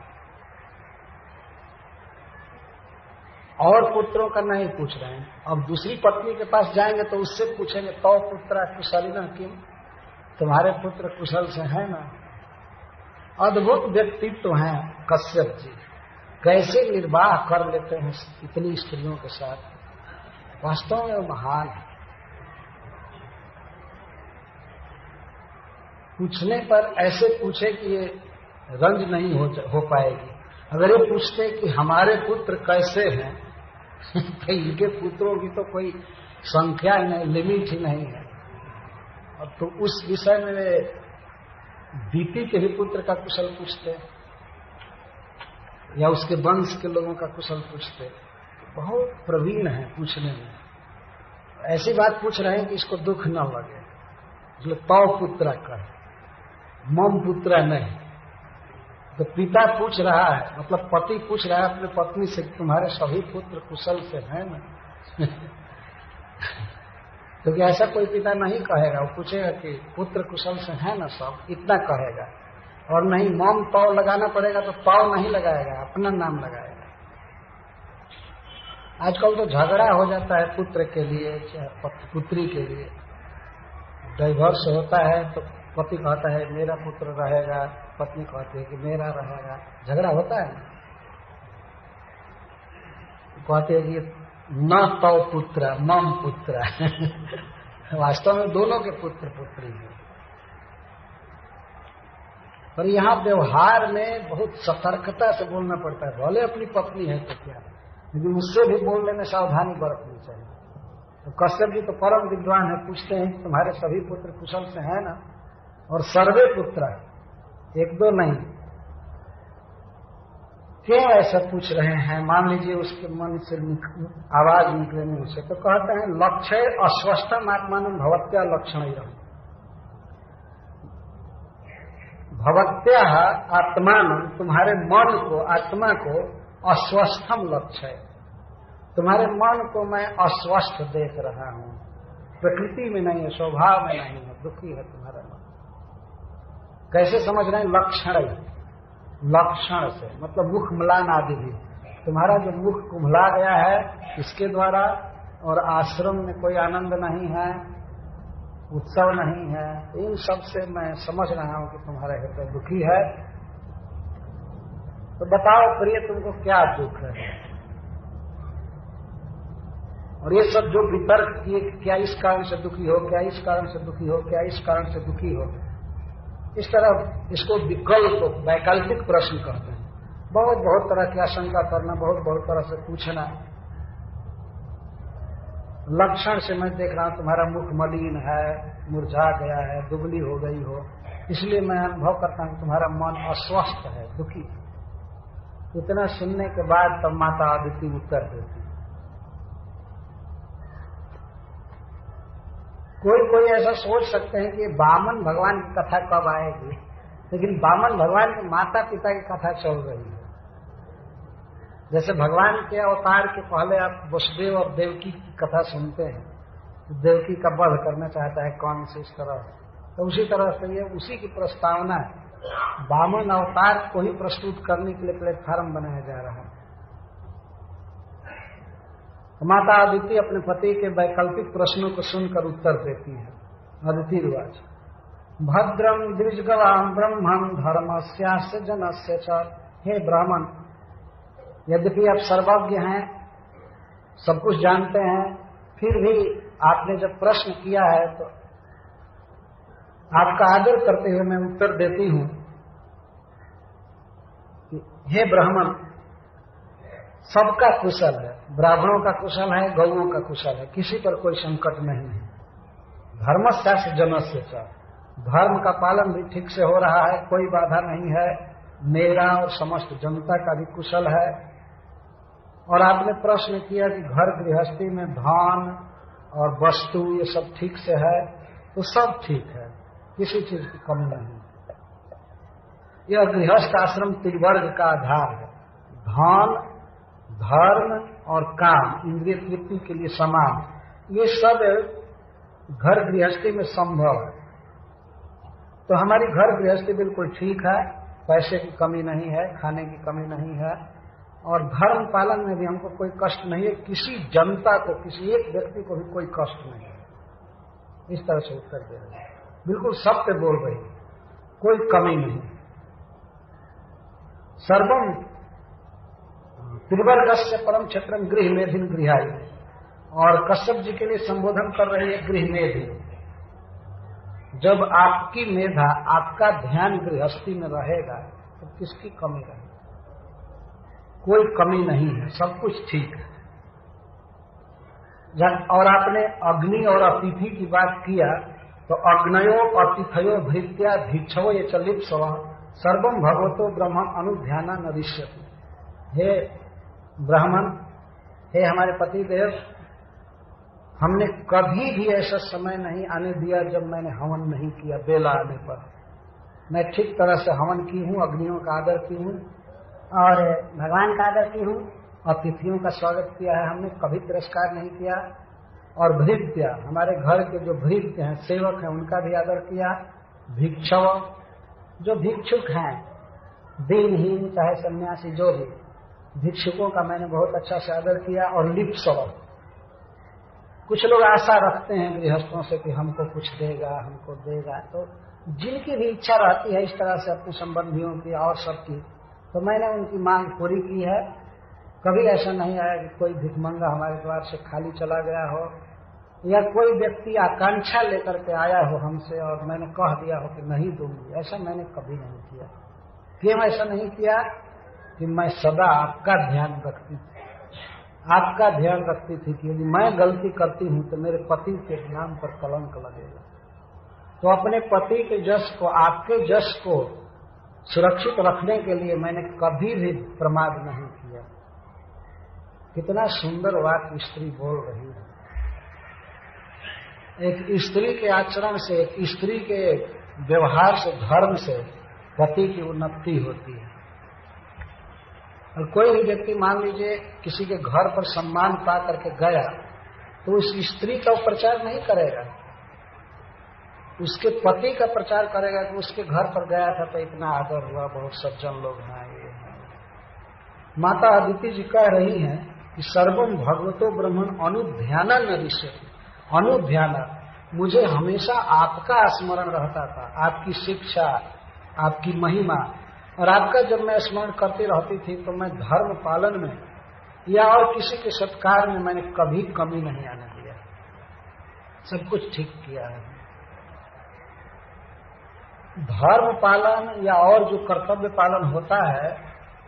Speaker 2: और पुत्रों का नहीं पूछ रहे हैं। अब दूसरी पत्नी के पास जाएंगे तो उससे पूछेंगे, तव पुत्र कुशलिना किम, तुम्हारे पुत्र कुशल से हैं ना? अद्भुत व्यक्तित्व हैं कश्यप जी, कैसे निर्वाह कर लेते हैं इतनी स्त्रियों के साथ, वास्तव में वो महान है। पूछने पर ऐसे पूछे कि ये रंज नहीं हो पाएगी। अगर ये पूछते कि हमारे पुत्र कैसे हैं, तो इनके पुत्रों की तो कोई संख्या ही नहीं, लिमिट ही नहीं है। अब तो उस विषय में वे दीति के भी पुत्र का कुशल पूछते, या उसके वंश के लोगों का कुशल पूछते। बहुत प्रवीण है पूछने में। ऐसी बात पूछ रहे हैं कि इसको दुख न लगे, इसलिए तव पुत्र का, मम पुत्र नहीं। तो पिता पूछ रहा है, मतलब पति पूछ रहा है अपने पत्नी से, तुम्हारे सभी पुत्र कुशल से हैं ना? क्योंकि ऐसा कोई पिता नहीं कहेगा, वो पूछेगा कि पुत्र कुशल से हैं ना सब, इतना कहेगा। और नहीं मम तव लगाना पड़ेगा तो तव नहीं लगाएगा, अपना नाम लगाएगा। आजकल तो झगड़ा हो जाता है पुत्र के लिए चाहे पुत्री के लिए, डाइवोर्स होता है तो पति कहता है मेरा पुत्र रहेगा, पत्नी कहती है कि मेरा रहेगा, झगड़ा होता है। कहते हैं कि न तव पुत्र मम पुत्र। वास्तव में दोनों के पुत्र पुत्री हैं। पर यहाँ व्यवहार में बहुत सतर्कता से बोलना पड़ता है। भले अपनी पत्नी है तो क्या, लेकिन उससे भी बोलने में सावधानी बरतनी चाहिए। तो कश्यप जी तो परम विद्वान है, पूछते हैं कि तुम्हारे सभी पुत्र कुशल से हैं ना? और सर्वे पुत्र, एक दो नहीं। क्यों ऐसा पूछ रहे हैं? मान लीजिए उसके मन से आवाज निकले नहीं उसे, तो कहते हैं लक्ष्य अस्वस्थम आत्मान भवत्या लक्षण ही रहो। भवत्या आत्मान, तुम्हारे मन को, आत्मा को अस्वस्थम लक्ष्य है, तुम्हारे मन को मैं अस्वस्थ देख रहा हूं, प्रकृति में नहीं है, स्वभाव में नहीं है, दुखी है तुम्हारा मन। कैसे समझ रहे हैं? लक्षण, लक्षण से मतलब मुख म्लान आदि भी, तुम्हारा जो मुख कुम्हला गया है इसके द्वारा, और आश्रम में कोई आनंद नहीं है, उत्सव नहीं है, इन सब से मैं समझ रहा हूं कि तुम्हारा हृदय दुखी है। तो बताओ प्रिय तुमको क्या दुख है? और ये सब जो वितर्क किए, क्या इस कारण से दुखी हो, क्या इस कारण से दुखी हो, क्या इस कारण से दुखी हो, इस तरह इसको विकल्प, वैकल्पिक प्रश्न कहते हैं। बहुत बहुत तरह की आशंका करना, बहुत बहुत तरह से पूछना। लक्षण से मैं देख रहा हूं तुम्हारा मुख मलिन है, मुरझा गया है, दुबली हो गई हो, इसलिए मैं अनुभव करता हूं तुम्हारा मन अस्वस्थ है, दुखी। इतना सुनने के बाद तब माता अदिति उत्तर देती। कोई ऐसा सोच सकते हैं कि वामन भगवान की कथा कब आएगी, लेकिन वामन भगवान के माता पिता की कथा चल रही है। जैसे भगवान के अवतार के पहले आप वसुदेव और देवकी की कथा सुनते हैं,
Speaker 1: देवकी का वध करना चाहता है कौन से इस तरह, तो उसी तरह से ये उसी की प्रस्तावना है। वामन अवतार को ही प्रस्तुत करने के लिए प्लेटफार्म बनाया जा रहा है। तो माता अदिति अपने पति के वैकल्पिक प्रश्नों को सुनकर उत्तर देती है। अदिति रिवाज भद्रम द्विजगवाम ब्रह्मण धर्मस्यास्य जनस्य च। हे ब्राह्मण, यद्यपि आप सर्वज्ञ हैं, सब कुछ जानते हैं, फिर भी आपने जब प्रश्न किया है तो आपका आदर करते हुए मैं उत्तर देती हूं कि हे ब्राह्मण, सबका कुशल है, ब्राह्मणों का कुशल है, गौओं का कुशल है, किसी पर कोई संकट नहीं है। धर्मस्यास्य जनस्य च, धर्म का पालन भी ठीक से हो रहा है, कोई बाधा नहीं है, मेरा और समस्त जनता का भी कुशल है। और आपने प्रश्न किया कि घर गृहस्थी में धन और वस्तु ये सब ठीक से है, तो सब ठीक है, किसी चीज की कमी नहीं। यह गृहस्थ आश्रम त्रिवर्ग का आधार है। धन, धर्म और काम इंद्रिय तृप्ति के लिए समान, ये सब घर गृहस्थी में संभव है। तो हमारी घर गृहस्थी बिल्कुल ठीक है, पैसे की कमी नहीं है, खाने की कमी नहीं है, और धर्म पालन में भी हमको कोई कष्ट नहीं है, किसी जनता को, किसी एक व्यक्ति को भी कोई कष्ट नहीं है। इस तरह से उत्तर दे रहे हैं, बिल्कुल सत्य बोल रही, कोई कमी नहीं। सर्वम त्रिवर्गस्य परम क्षेत्रम गृह मेधिन गृहाई, और कश्यप जी के लिए संबोधन कर रही है गृह मेधि। जब आपकी मेधा, आपका ध्यान गृहस्थी में रहेगा तो किसकी कमी रहेगी? कोई कमी नहीं है, सब कुछ ठीक है। और आपने अग्नि और अतिथि की बात किया, तो अग्नयो अतिथयो भृत्या भिक्षवो ये चलित सर्वम भगवतो ब्रह्मण अनुध्याना नरिष्यति। हे ब्राह्मण, हे हमारे पति देव, हमने कभी भी ऐसा समय नहीं आने दिया जब मैंने हवन नहीं किया। बेला आने पर मैं ठीक तरह से हवन की हूँ, अग्नियों का आदर की हूँ और भगवान का आदर की हूँ, अतिथियों का स्वागत किया है, हमने कभी तिरस्कार नहीं किया। और भृत्या, हमारे घर के जो भृत्य हैं, सेवक हैं, उनका भी आदर किया। भिक्षव, जो भिक्षुक हैं, दीनहीन चाहे सन्यासी, जो भी भिक्षुकों का मैंने बहुत अच्छा से आदर किया। और लिप्सव, कुछ लोग आशा रखते हैं गृहस्थों से कि हमको कुछ देगा, हमको देगा, तो जिनकी भी इच्छा रहती है इस तरह से अपने संबंधियों की और सबकी, तो मैंने उनकी मांग पूरी की है। कभी ऐसा नहीं आया कि कोई भिखमंगा हमारे द्वार से खाली चला गया हो, या कोई व्यक्ति आकांक्षा लेकर के आया हो हमसे और मैंने कह दिया हो कि नहीं दूंगी, ऐसा मैंने कभी नहीं किया। क्यों ऐसा नहीं किया? कि मैं सदा आपका ध्यान रखती थी, आपका ध्यान रखती थी कि यदि मैं गलती करती हूं तो मेरे पति के नाम पर कलंक लगेगा। तो अपने पति के जश को, आपके जश को सुरक्षित रखने के लिए मैंने कभी भी प्रमाद नहीं किया। कितना सुंदर वाक्य स्त्री बोल रही है। एक स्त्री के आचरण से, एक स्त्री के व्यवहार से, धर्म से पति की उन्नति होती है। और कोई भी व्यक्ति मान लीजिए किसी के घर पर सम्मान पा करके गया, तो उस स्त्री का प्रचार नहीं करेगा, उसके पति का प्रचार करेगा कि उसके घर पर गया था तो इतना आदर हुआ, बहुत सज्जन लोग हैं, ये हैं। माता अदिति जी कह रही हैं कि सर्वम भगवतो ब्रह्मण अनुध्याना नरिष्यति। अनुध्याना, मुझे हमेशा आपका स्मरण रहता था, आपकी शिक्षा, आपकी महिमा, और आपका जब मैं स्मरण करती रहती थी तो मैं धर्म पालन में या और किसी के सत्कार में मैंने कभी कमी नहीं आने दिया, सब कुछ ठीक किया है। धर्म पालन या और जो कर्तव्य पालन होता है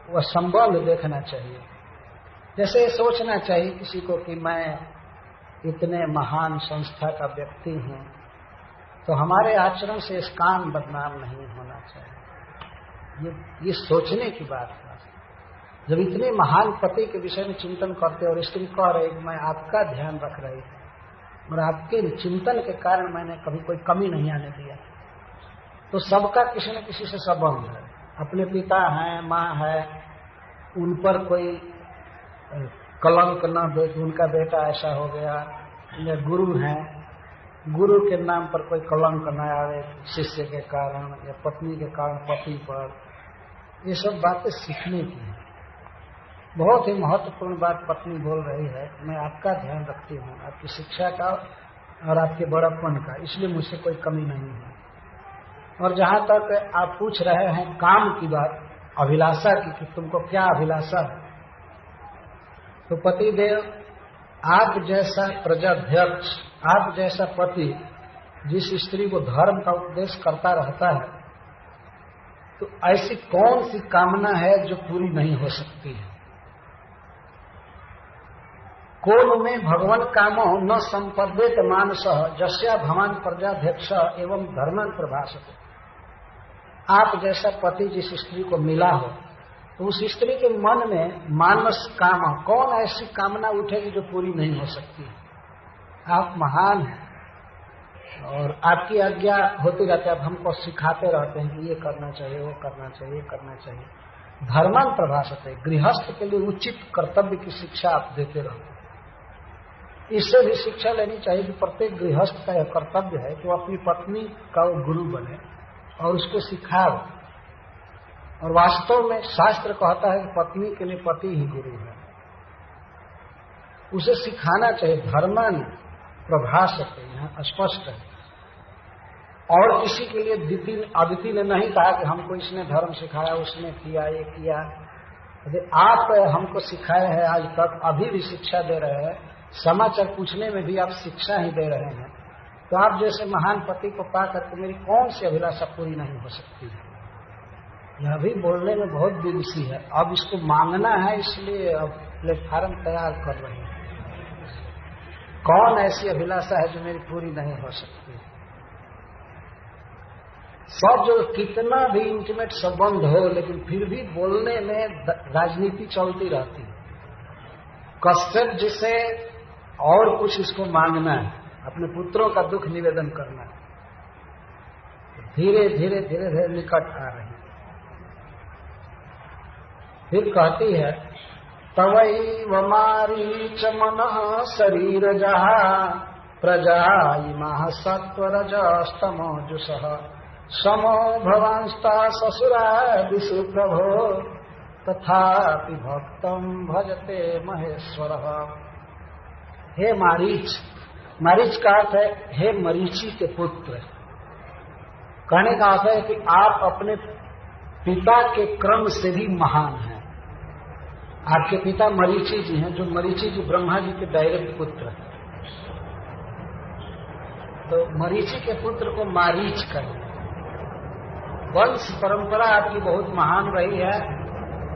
Speaker 1: वह संबंध देखना चाहिए। जैसे सोचना चाहिए किसी को कि मैं इतने महान संस्था का व्यक्ति हूं, तो हमारे आचरण से इस काम बदनाम नहीं होना चाहिए। ये सोचने की बात है। जब इतने महान पति के विषय में चिंतन करते और स्त्री कह रही कि मैं आपका ध्यान रख रही थी और आपके चिंतन के कारण मैंने कभी कोई कमी नहीं आने दिया, तो सबका किसी न किसी से संबंध है। अपने पिता हैं, माँ है, उन पर कोई कलंक न दे कि उनका बेटा ऐसा हो गया, या गुरु हैं, गुरु के नाम पर कोई कलंक न आवे शिष्य के कारण या पत्नी के कारण पति पर, ये सब बातें सीखने की है। बहुत ही महत्वपूर्ण बात पत्नी बोल रही है, मैं आपका ध्यान रखती हूँ, आपकी शिक्षा का और आपके बड़प्पन का, इसलिए मुझसे कोई कमी नहीं है। और जहाँ तक आप पूछ रहे हैं काम की बात, अभिलाषा की कि तुमको क्या अभिलाषा है, तो पतिदेव आप जैसा प्रजाध्यक्ष, आप जैसा पति जिस स्त्री को धर्म का उपदेश करता रहता है, तो ऐसी कौन सी कामना है जो पूरी नहीं हो सकती है। कोन में भगवान कामो न संपद्येत मानस जस्या भवान प्रजाध्यक्ष एवं धर्मन प्रभाषते। आप जैसा पति जिस स्त्री को मिला हो, तो उस स्त्री के मन में मानस काम, कौन ऐसी कामना उठेगी जो पूरी नहीं हो सकती। आप महान हैं और आपकी आज्ञा होती रहती है, आप हमको सिखाते रहते हैं कि ये करना चाहिए, वो करना चाहिए, ये करना चाहिए। धर्मन प्रभाषते, गृहस्थ के लिए उचित कर्तव्य की शिक्षा आप देते रहो। इससे भी शिक्षा लेनी चाहिए कि प्रत्येक गृहस्थ का यह कर्तव्य है कि वो अपनी पत्नी का वो गुरु बने और उसको सिखाए। और वास्तव में शास्त्र कहता है कि पत्नी के लिए पति ही गुरु है, उसे सिखाना चाहिए। धर्मन प्रभाषते यहाँ स्पष्ट है। और किसी के लिए अदिति ने नहीं कहा कि हमको इसने धर्म सिखाया, उसने किया, ये किया। यदि आप हमको सिखाए हैं आज तक, अभी भी शिक्षा दे रहे हैं, समाचार पूछने में भी आप शिक्षा ही दे रहे हैं, तो आप जैसे महान पति को पाकर के मेरी कौन सी अभिलाषा पूरी नहीं हो सकती है। यह भी बोलने में बहुत विदुषी है। अब इसको मांगना है, इसलिए अब प्लेटफार्म तैयार कर रहे हैं। कौन ऐसी अभिलाषा है जो मेरी पूरी नहीं हो सकती। सब जो कितना भी इंटीमेट संबंध हो, लेकिन फिर भी बोलने में राजनीति चलती रहती है। कश्यप जिसे और कुछ इसको मांगना है, अपने पुत्रों का दुख निवेदन करना है, धीरे धीरे धीरे धीरे निकट आ रही है। फिर कहती है तवैव मारीच मनः शरीर जहा प्रजा इमाः सत्वरजस्तमो जुषः समो भवांस्ता ससुरादिषु प्रभो तथापि भक्तम भजते महेश्वरः। हे मारीच, मारीच का अर्थ है हे मरीचि के पुत्र। कहने का अर्थ है कि आप अपने पिता के क्रम से भी महान हैं। आपके पिता मरीचि जी हैं, जो मरीचि जी ब्रह्मा जी के डायरेक्ट पुत्र हैं। तो मरीचि के पुत्र को मारीच कहें। वंश परंपरा आपकी बहुत महान रही है,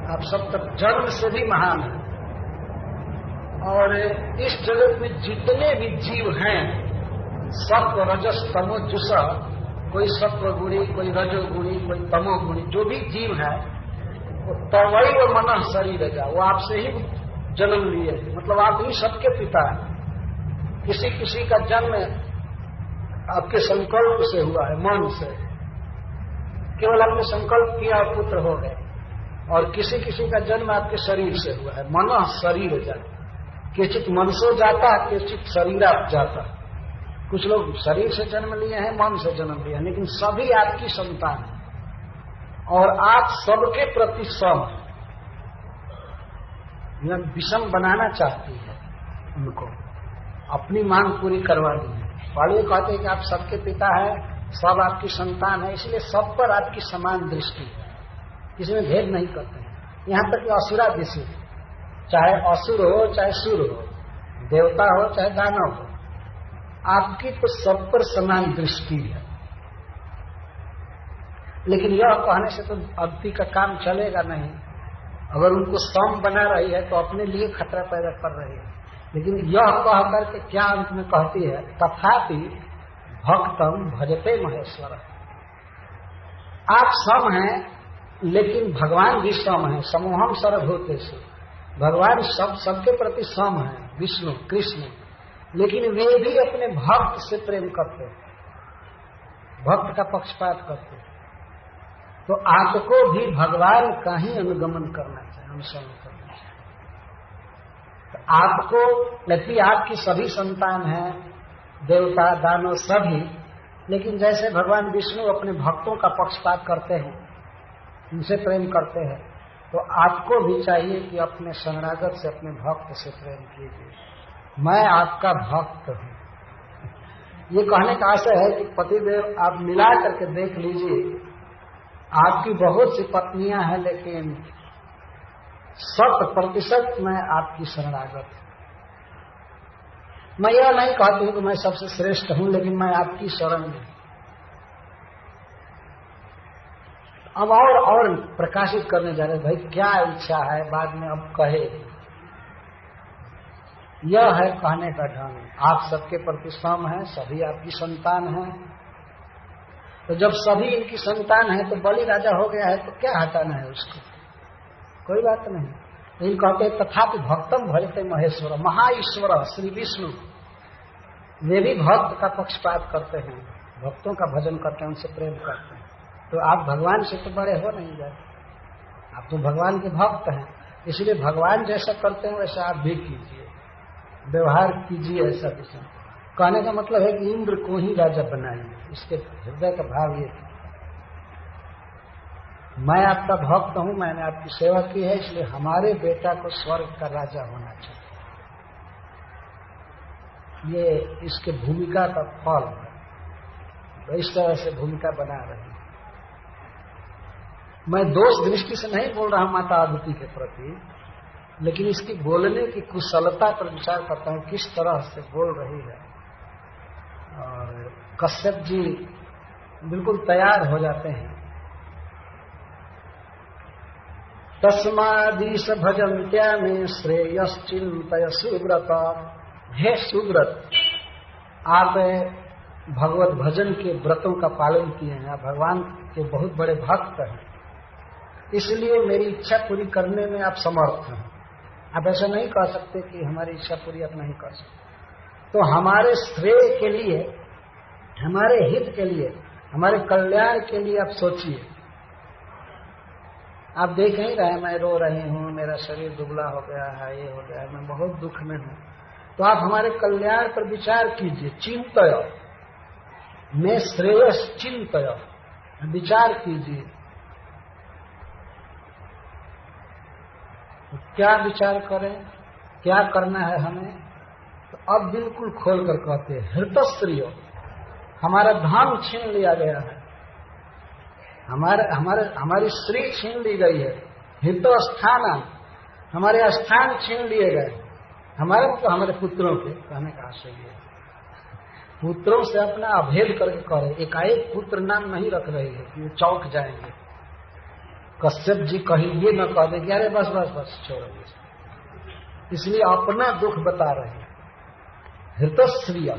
Speaker 1: आप सब तक जन्म से भी महान हैं। और इस जगत में जितने भी जीव हैं, सत्व रजस तमो जुष, कोई सत्व गुणी, कोई रजोगुणी, कोई तमोगुणी, जो भी जीव है वो तवैव मनः शरीर जा, वो आपसे ही जन्म लिए, मतलब आप ही सबके पिता हैं। किसी किसी का जन्म आपके संकल्प से हुआ है, मन से, केवल आपने संकल्प किया और पुत्र हो गए। और किसी किसी का जन्म आपके शरीर से हुआ है, मनः शरीर जा, किंचित मनसो जाता, किंचित शरीरात जाता। कुछ लोग शरीर से जन्म लिए हैं, मन से जन्म लिए हैं, लेकिन सभी आपकी संतान है और आप सबके प्रति सम हैं। यह विषम बनाना चाहती है, उनको अपनी मांग पूरी करवानी है। पहले कहते हैं कि आप सबके पिता हैं, सब आपकी संतान है, इसलिए सब पर आपकी समान दृष्टि है, इसमें भेद नहीं करते हैं। यहाँ तक कि असुरा दिशु, चाहे असुर हो चाहे सुर हो, देवता हो चाहे दानव हो, आपकी तो सब पर समान दृष्टि है। लेकिन यह कहने से तो अवधि का काम चलेगा नहीं। अगर उनको सम बना रही है तो अपने लिए खतरा पैदा कर रही है। लेकिन यह कह करके क्या अंत में कहती है, तथापि भक्तम भजते महेश्वर। आप सम हैं, लेकिन भगवान भी सम है। समूहम सर्वभूतेषु, भगवान सबके प्रति सम है, विष्णु कृष्ण, लेकिन वे भी अपने भक्त से प्रेम करते हैं, भक्त का पक्षपात करते हैं। तो आपको भी भगवान का ही अनुगमन करना चाहिए, अनुसरण करना चाहिए। तो
Speaker 2: आपको, यदि आपकी सभी संतान हैं, देवता दानव सभी, लेकिन जैसे भगवान विष्णु अपने भक्तों का पक्षपात करते हैं, उनसे प्रेम करते हैं, तो आपको भी चाहिए कि अपने शरणागत से, अपने भक्त से प्रेम कीजिए। मैं आपका भक्त हूं। ये कहने का आशय है कि पतिदेव आप मिला करके देख लीजिए, आपकी बहुत सी पत्नियां हैं, लेकिन 100% मैं आपकी शरणागत हूं। मैं यह नहीं कहती हूं कि मैं सबसे श्रेष्ठ हूं, लेकिन मैं आपकी शरण में। अब और प्रकाशित करने जा रहे, भाई क्या इच्छा है, बाद में अब कहे। यह है कहने का ढंग। आप सबके प्रति सम हैं, सभी आपकी संतान हैं, तो जब सभी इनकी संतान है तो बलि राजा हो गया है, तो क्या हटाना है उसको, कोई बात नहीं। लेकिन कहते हैं तथापि भक्तम भजते महेश्वर, महाईश्वर श्री विष्णु, वे भी भक्त का पक्षपात करते हैं, भक्तों का भजन करते हैं, उनसे प्रेम करते हैं। तो आप भगवान से तो बड़े हो नहीं जाते, आप तो भगवान के भक्त हैं, इसलिए भगवान जैसा करते हैं वैसा आप भी कीजिए, व्यवहार कीजिए ऐसा विषय। कहने का मतलब है कि इंद्र को ही राजा बनाइए, इसके हृदय का भाव ये। मैं आपका भक्त हूं, मैंने आपकी सेवा की है, इसलिए हमारे बेटा को स्वर्ग का राजा होना चाहिए। ये इसके भूमिका का फल है, तो इस तरह से भूमिका बना रही। मैं दोष दृष्टि से नहीं बोल रहा हूं माता आदिति के प्रति, लेकिन इसकी बोलने की कुशलता पर विचार करता हूं, किस तरह से बोल रही है। और कश्यप जी बिल्कुल तैयार हो जाते हैं। तस्मादीश भजन्त्या में श्रेयश्चिंतय सुव्रत। हे सुव्रत, आप भगवत भजन के व्रतों का पालन किए हैं, आप भगवान के बहुत बड़े भक्त हैं, इसलिए मेरी इच्छा पूरी करने में आप समर्थ हैं। आप ऐसा नहीं कह सकते कि हमारी इच्छा पूरी आप नहीं कर सकते। तो हमारे श्रेय के लिए, हमारे हित के लिए, हमारे कल्याण के लिए आप सोचिए। आप देख ही रहे, मैं रो रही हूं, मेरा शरीर दुबला हो गया है, ये हो गया है, मैं बहुत दुख में हूं। तो आप हमारे कल्याण पर विचार कीजिए, चिंतय में श्रेयस चिंतय, विचार कीजिए। तो क्या विचार करें, क्या करना है हमें? तो अब बिल्कुल खोल कर कहते हैं, हृतश्रिय, हमारा धन छीन लिया गया है, हमारी श्री छीन ली गई है। हित स्थान, हमारे स्थान छीन लिए गए, हमारे मतलब हमारे पुत्रों के, कहने का आशय है पुत्रों से अपना अभेद करके करे। एकाएक पुत्र नाम नहीं रख रही है कि वो चौंक जाएंगे। कश्यप जी कहीं ये न कह देंगे अरे बस बस बस छोड़ो, इसलिए अपना दुख बता रहे हैं। हृतश्रिय,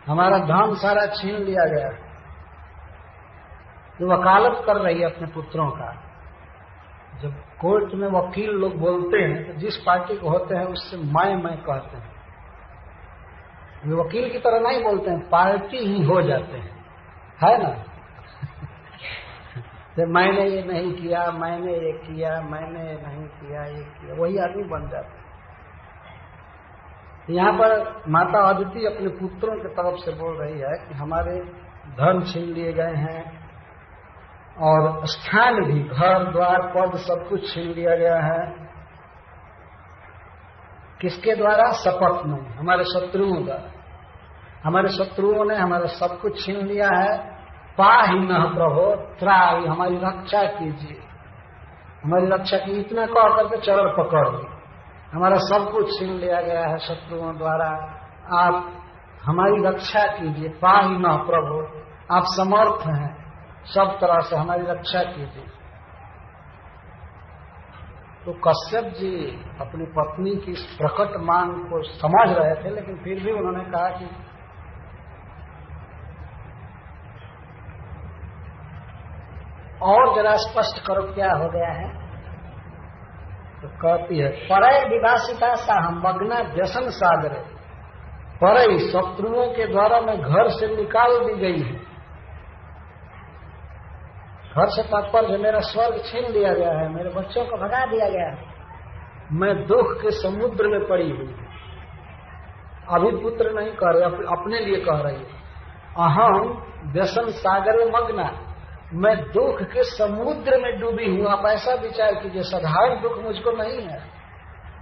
Speaker 2: हमारा धन सारा छीन लिया गया, जो वकालत कर रही है अपने पुत्रों का। जब कोर्ट में वकील लोग बोलते हैं तो जिस पार्टी को होते हैं उससे मैं कहते हैं, वे वकील की तरह नहीं बोलते हैं, पार्टी ही हो जाते हैं, है ना। तो मैंने ये नहीं किया, मैंने ये किया, मैंने नहीं किया, ये किया, वही आदमी बन जाता है। यहाँ पर माता अदिति अपने पुत्रों की तरफ से बोल रही है कि हमारे धन छीन लिए गए हैं और स्थान भी, घर द्वार पद सब कुछ छीन लिया गया है। किसके द्वारा? शपथ में, हमारे शत्रुओं द्वारा। हमारे शत्रुओं ने हमारा सब कुछ छीन लिया है। पाहि नः प्रभो त्राहि, हमारी रक्षा कीजिए, हमारी रक्षा की, इतना कह करके चरण पकड़ ली। हमारा सब कुछ छीन लिया गया है शत्रुओं द्वारा, आप हमारी रक्षा कीजिए। पाहि नः प्रभो, आप समर्थ हैं, सब तरह से हमारी रक्षा कीजिए। तो कश्यप जी अपनी पत्नी की इस प्रकट मांग को समझ रहे थे, लेकिन फिर भी उन्होंने कहा कि और जरा स्पष्ट करो क्या हो गया है। तो कहती है, परय विवासिता साहम मग्ना व्यसन सागरे, परय शत्रुओं के द्वारा मैं घर से निकाल दी गई हूं। घर से तात्पर्य मेरा स्वर्ग छीन लिया गया है, मेरे बच्चों को भगा दिया गया है,
Speaker 1: मैं दुख के समुद्र में पड़ी हुई हूं। अभी पुत्र नहीं कह रहे, अपने लिए कह रही है। अहम व्यसन सागरे मग्ना, मैं दुख के समुद्र में डूबी हूं। आप ऐसा विचार कीजिए, साधारण दुख मुझको नहीं है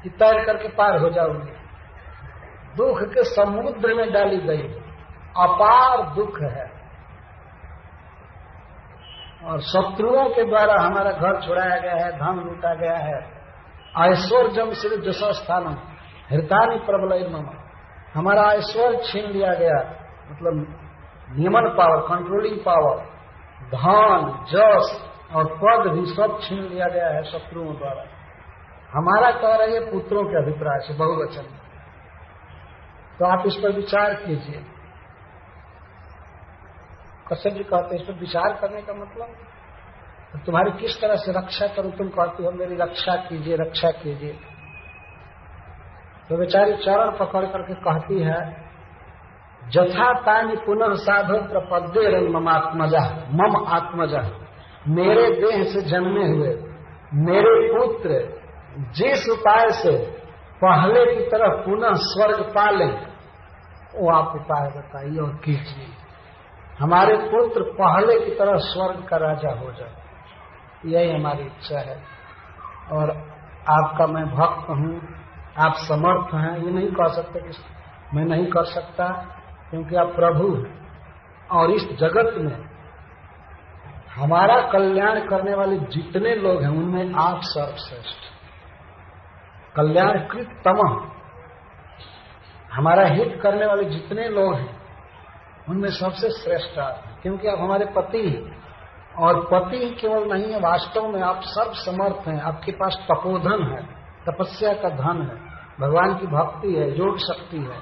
Speaker 1: कि तैर करके पार हो जाऊंगी। दुख के समुद्र में डाली गई, अपार दुख है। और शत्रुओं के द्वारा हमारा घर छुड़ाया गया है, धन लूटा गया है। ऐश्वर्यम श्री जसो स्थानम हृतानि प्रबल मम, हमारा ऐश्वर्य छीन लिया गया, मतलब नियमन पावर, कंट्रोलिंग पावर, धन, जस और पद भी सब छीन लिया गया है शत्रुओं द्वारा। हमारा कह रहे हैं पुत्रों के अभिप्राय से बहुवचन। तो आप इस पर विचार कीजिए। कश्यप जी कहते हैं इस पर विचार करने का मतलब तुम्हारी किस तरह से रक्षा करूं। तुम कहती हो मेरी रक्षा कीजिए, रक्षा कीजिए। तो बेचारी चरण पकड़ करके कहती है, जथा तानि पुनः साधो प्रपद्ये मम आत्मजा, मम आत्मजा, मेरे देह से जन्मे हुए मेरे पुत्र जिस उपाय से पहले की तरह पुनः स्वर्ग पाले, वो आप उपाय बताइए और कीजिए। हमारे पुत्र पहले की तरह स्वर्ग का राजा हो जाए, यही हमारी इच्छा है। और आपका मैं भक्त हूं, आप समर्थ हैं, ये नहीं कह सकते कि मैं नहीं कर सकता, क्योंकि आप प्रभु हैं। और इस जगत में हमारा कल्याण करने वाले जितने लोग हैं उनमें आप सर्वश्रेष्ठ, कल्याणकृत तमः, हमारा हित करने वाले जितने लोग हैं उनमें सबसे श्रेष्ठ आप हैं, क्योंकि आप हमारे पति हैं। और पति ही केवल नहीं है, वास्तव में आप सर्व समर्थ हैं। आपके पास तपोधन है, तपस्या का धन है, भगवान की भक्ति है, योग शक्ति है,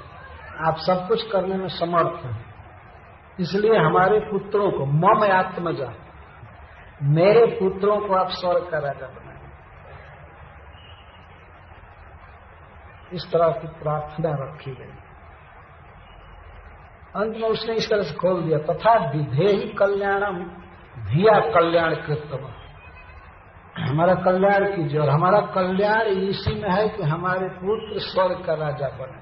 Speaker 1: आप सब कुछ करने में समर्थ हैं। इसलिए हमारे पुत्रों को मम आत्मजा, मेरे पुत्रों को आप स्वर्ग का राजा बनाए, इस तरह की प्रार्थना रखी गई। अंत में उसने इस तरह से खोल दिया, तथा विधेहि कल्याणम धिया कल्याण कृतम, हमारा कल्याण कीजिए। और हमारा कल्याण इसी में है कि हमारे पुत्र स्वर्ग का राजा बने।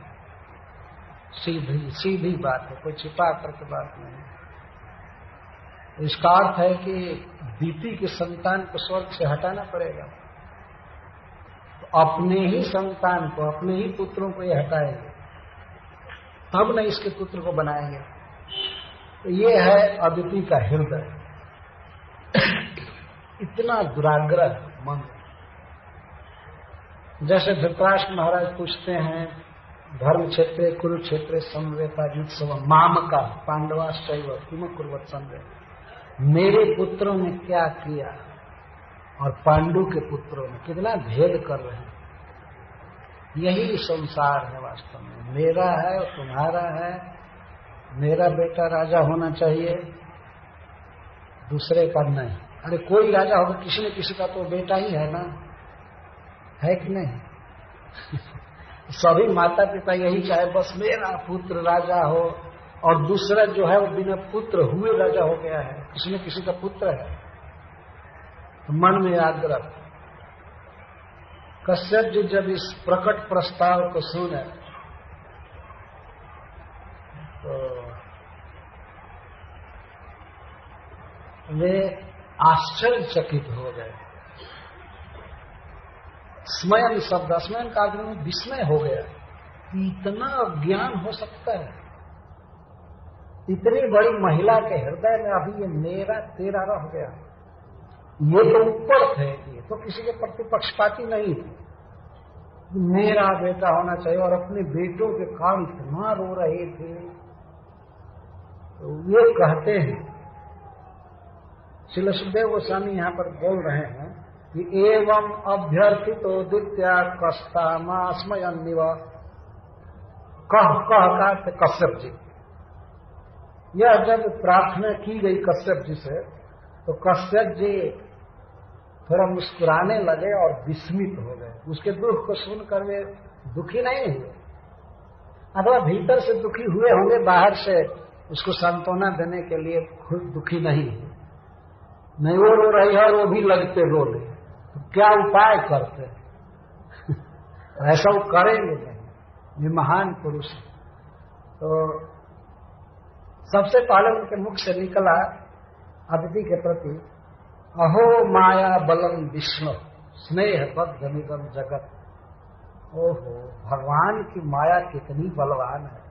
Speaker 1: सीधी सीधी बात है, कोई छिपा करके बात नहीं। इसका अर्थ है कि दीति के संतान को स्वर्ग से हटाना पड़ेगा। तो अपने ही संतान को, अपने ही पुत्रों को ये हटाएंगे, तब न इसके पुत्र को बनाएंगे। तो ये है अदिति का हृदय, इतना दुराग्रह मन। जैसे धृतराष्ट्र महाराज पूछते हैं, धर्म क्षेत्रे कुरुक्षेत्रे समवेता युत्सव माम का पांडवाश्चैव किम कुर्वत संदेह, मेरे पुत्रों ने क्या किया और पांडु के पुत्रों ने कितना भेद कर रहे हैं। यही संसार है वास्तव में, मेरा है और तुम्हारा है। मेरा बेटा राजा होना चाहिए, दूसरे का नहीं। अरे कोई राजा होगा, किसी न किसी का तो बेटा ही है ना, है कि नहीं? सभी माता पिता यही चाहे बस मेरा पुत्र राजा हो, और दूसरा जो है वो बिना पुत्र हुए राजा हो गया है, किसी न किसी का पुत्र है। तो मन में आग्रह। कश्यप जी जब इस प्रकट प्रस्ताव को सुने तो वे आश्चर्यचकित हो गए। स्मयन शब्द, स्मयन का आदमी में विस्मय हो गया, इतना ज्ञान हो सकता है। इतनी बड़ी महिला के हृदय में अभी ये मेरा तेरा रह गया। ये तो ऊपर थे, ये तो किसी के प्रति पक्षपाती नहीं थे, मेरा बेटा होना चाहिए, और अपने बेटों के कारण इतना रो रहे थे। तो ये कहते हैं, श्री सुखदेव गोस्वामी यहाँ पर बोल रहे हैं कि एवं अभ्यर्थितो दित्या कस्तामा स्मयन्निव, कह का कश्यप जी। यह जब प्रार्थना की गई कश्यप जी से, तो कश्यप जी थोड़ा मुस्कुराने लगे और विस्मित हो गए। उसके दुख को सुनकर वे दुखी नहीं हुए, अथवा भीतर से दुखी हुए होंगे, बाहर से उसको सांत्वना देने के लिए खुद दुखी नहीं हुए। नहीं वो रो रही है और वो भी लगते रोने, तो क्या उपाय करते? ऐसा वो करेंगे नहीं, ये महान पुरुष है। तो सबसे पहले उनके मुख से निकला अदिति के प्रति, अहो माया बलम विष्णु स्नेह बद्ध निगम जगत। ओहो, भगवान की माया कितनी बलवान है।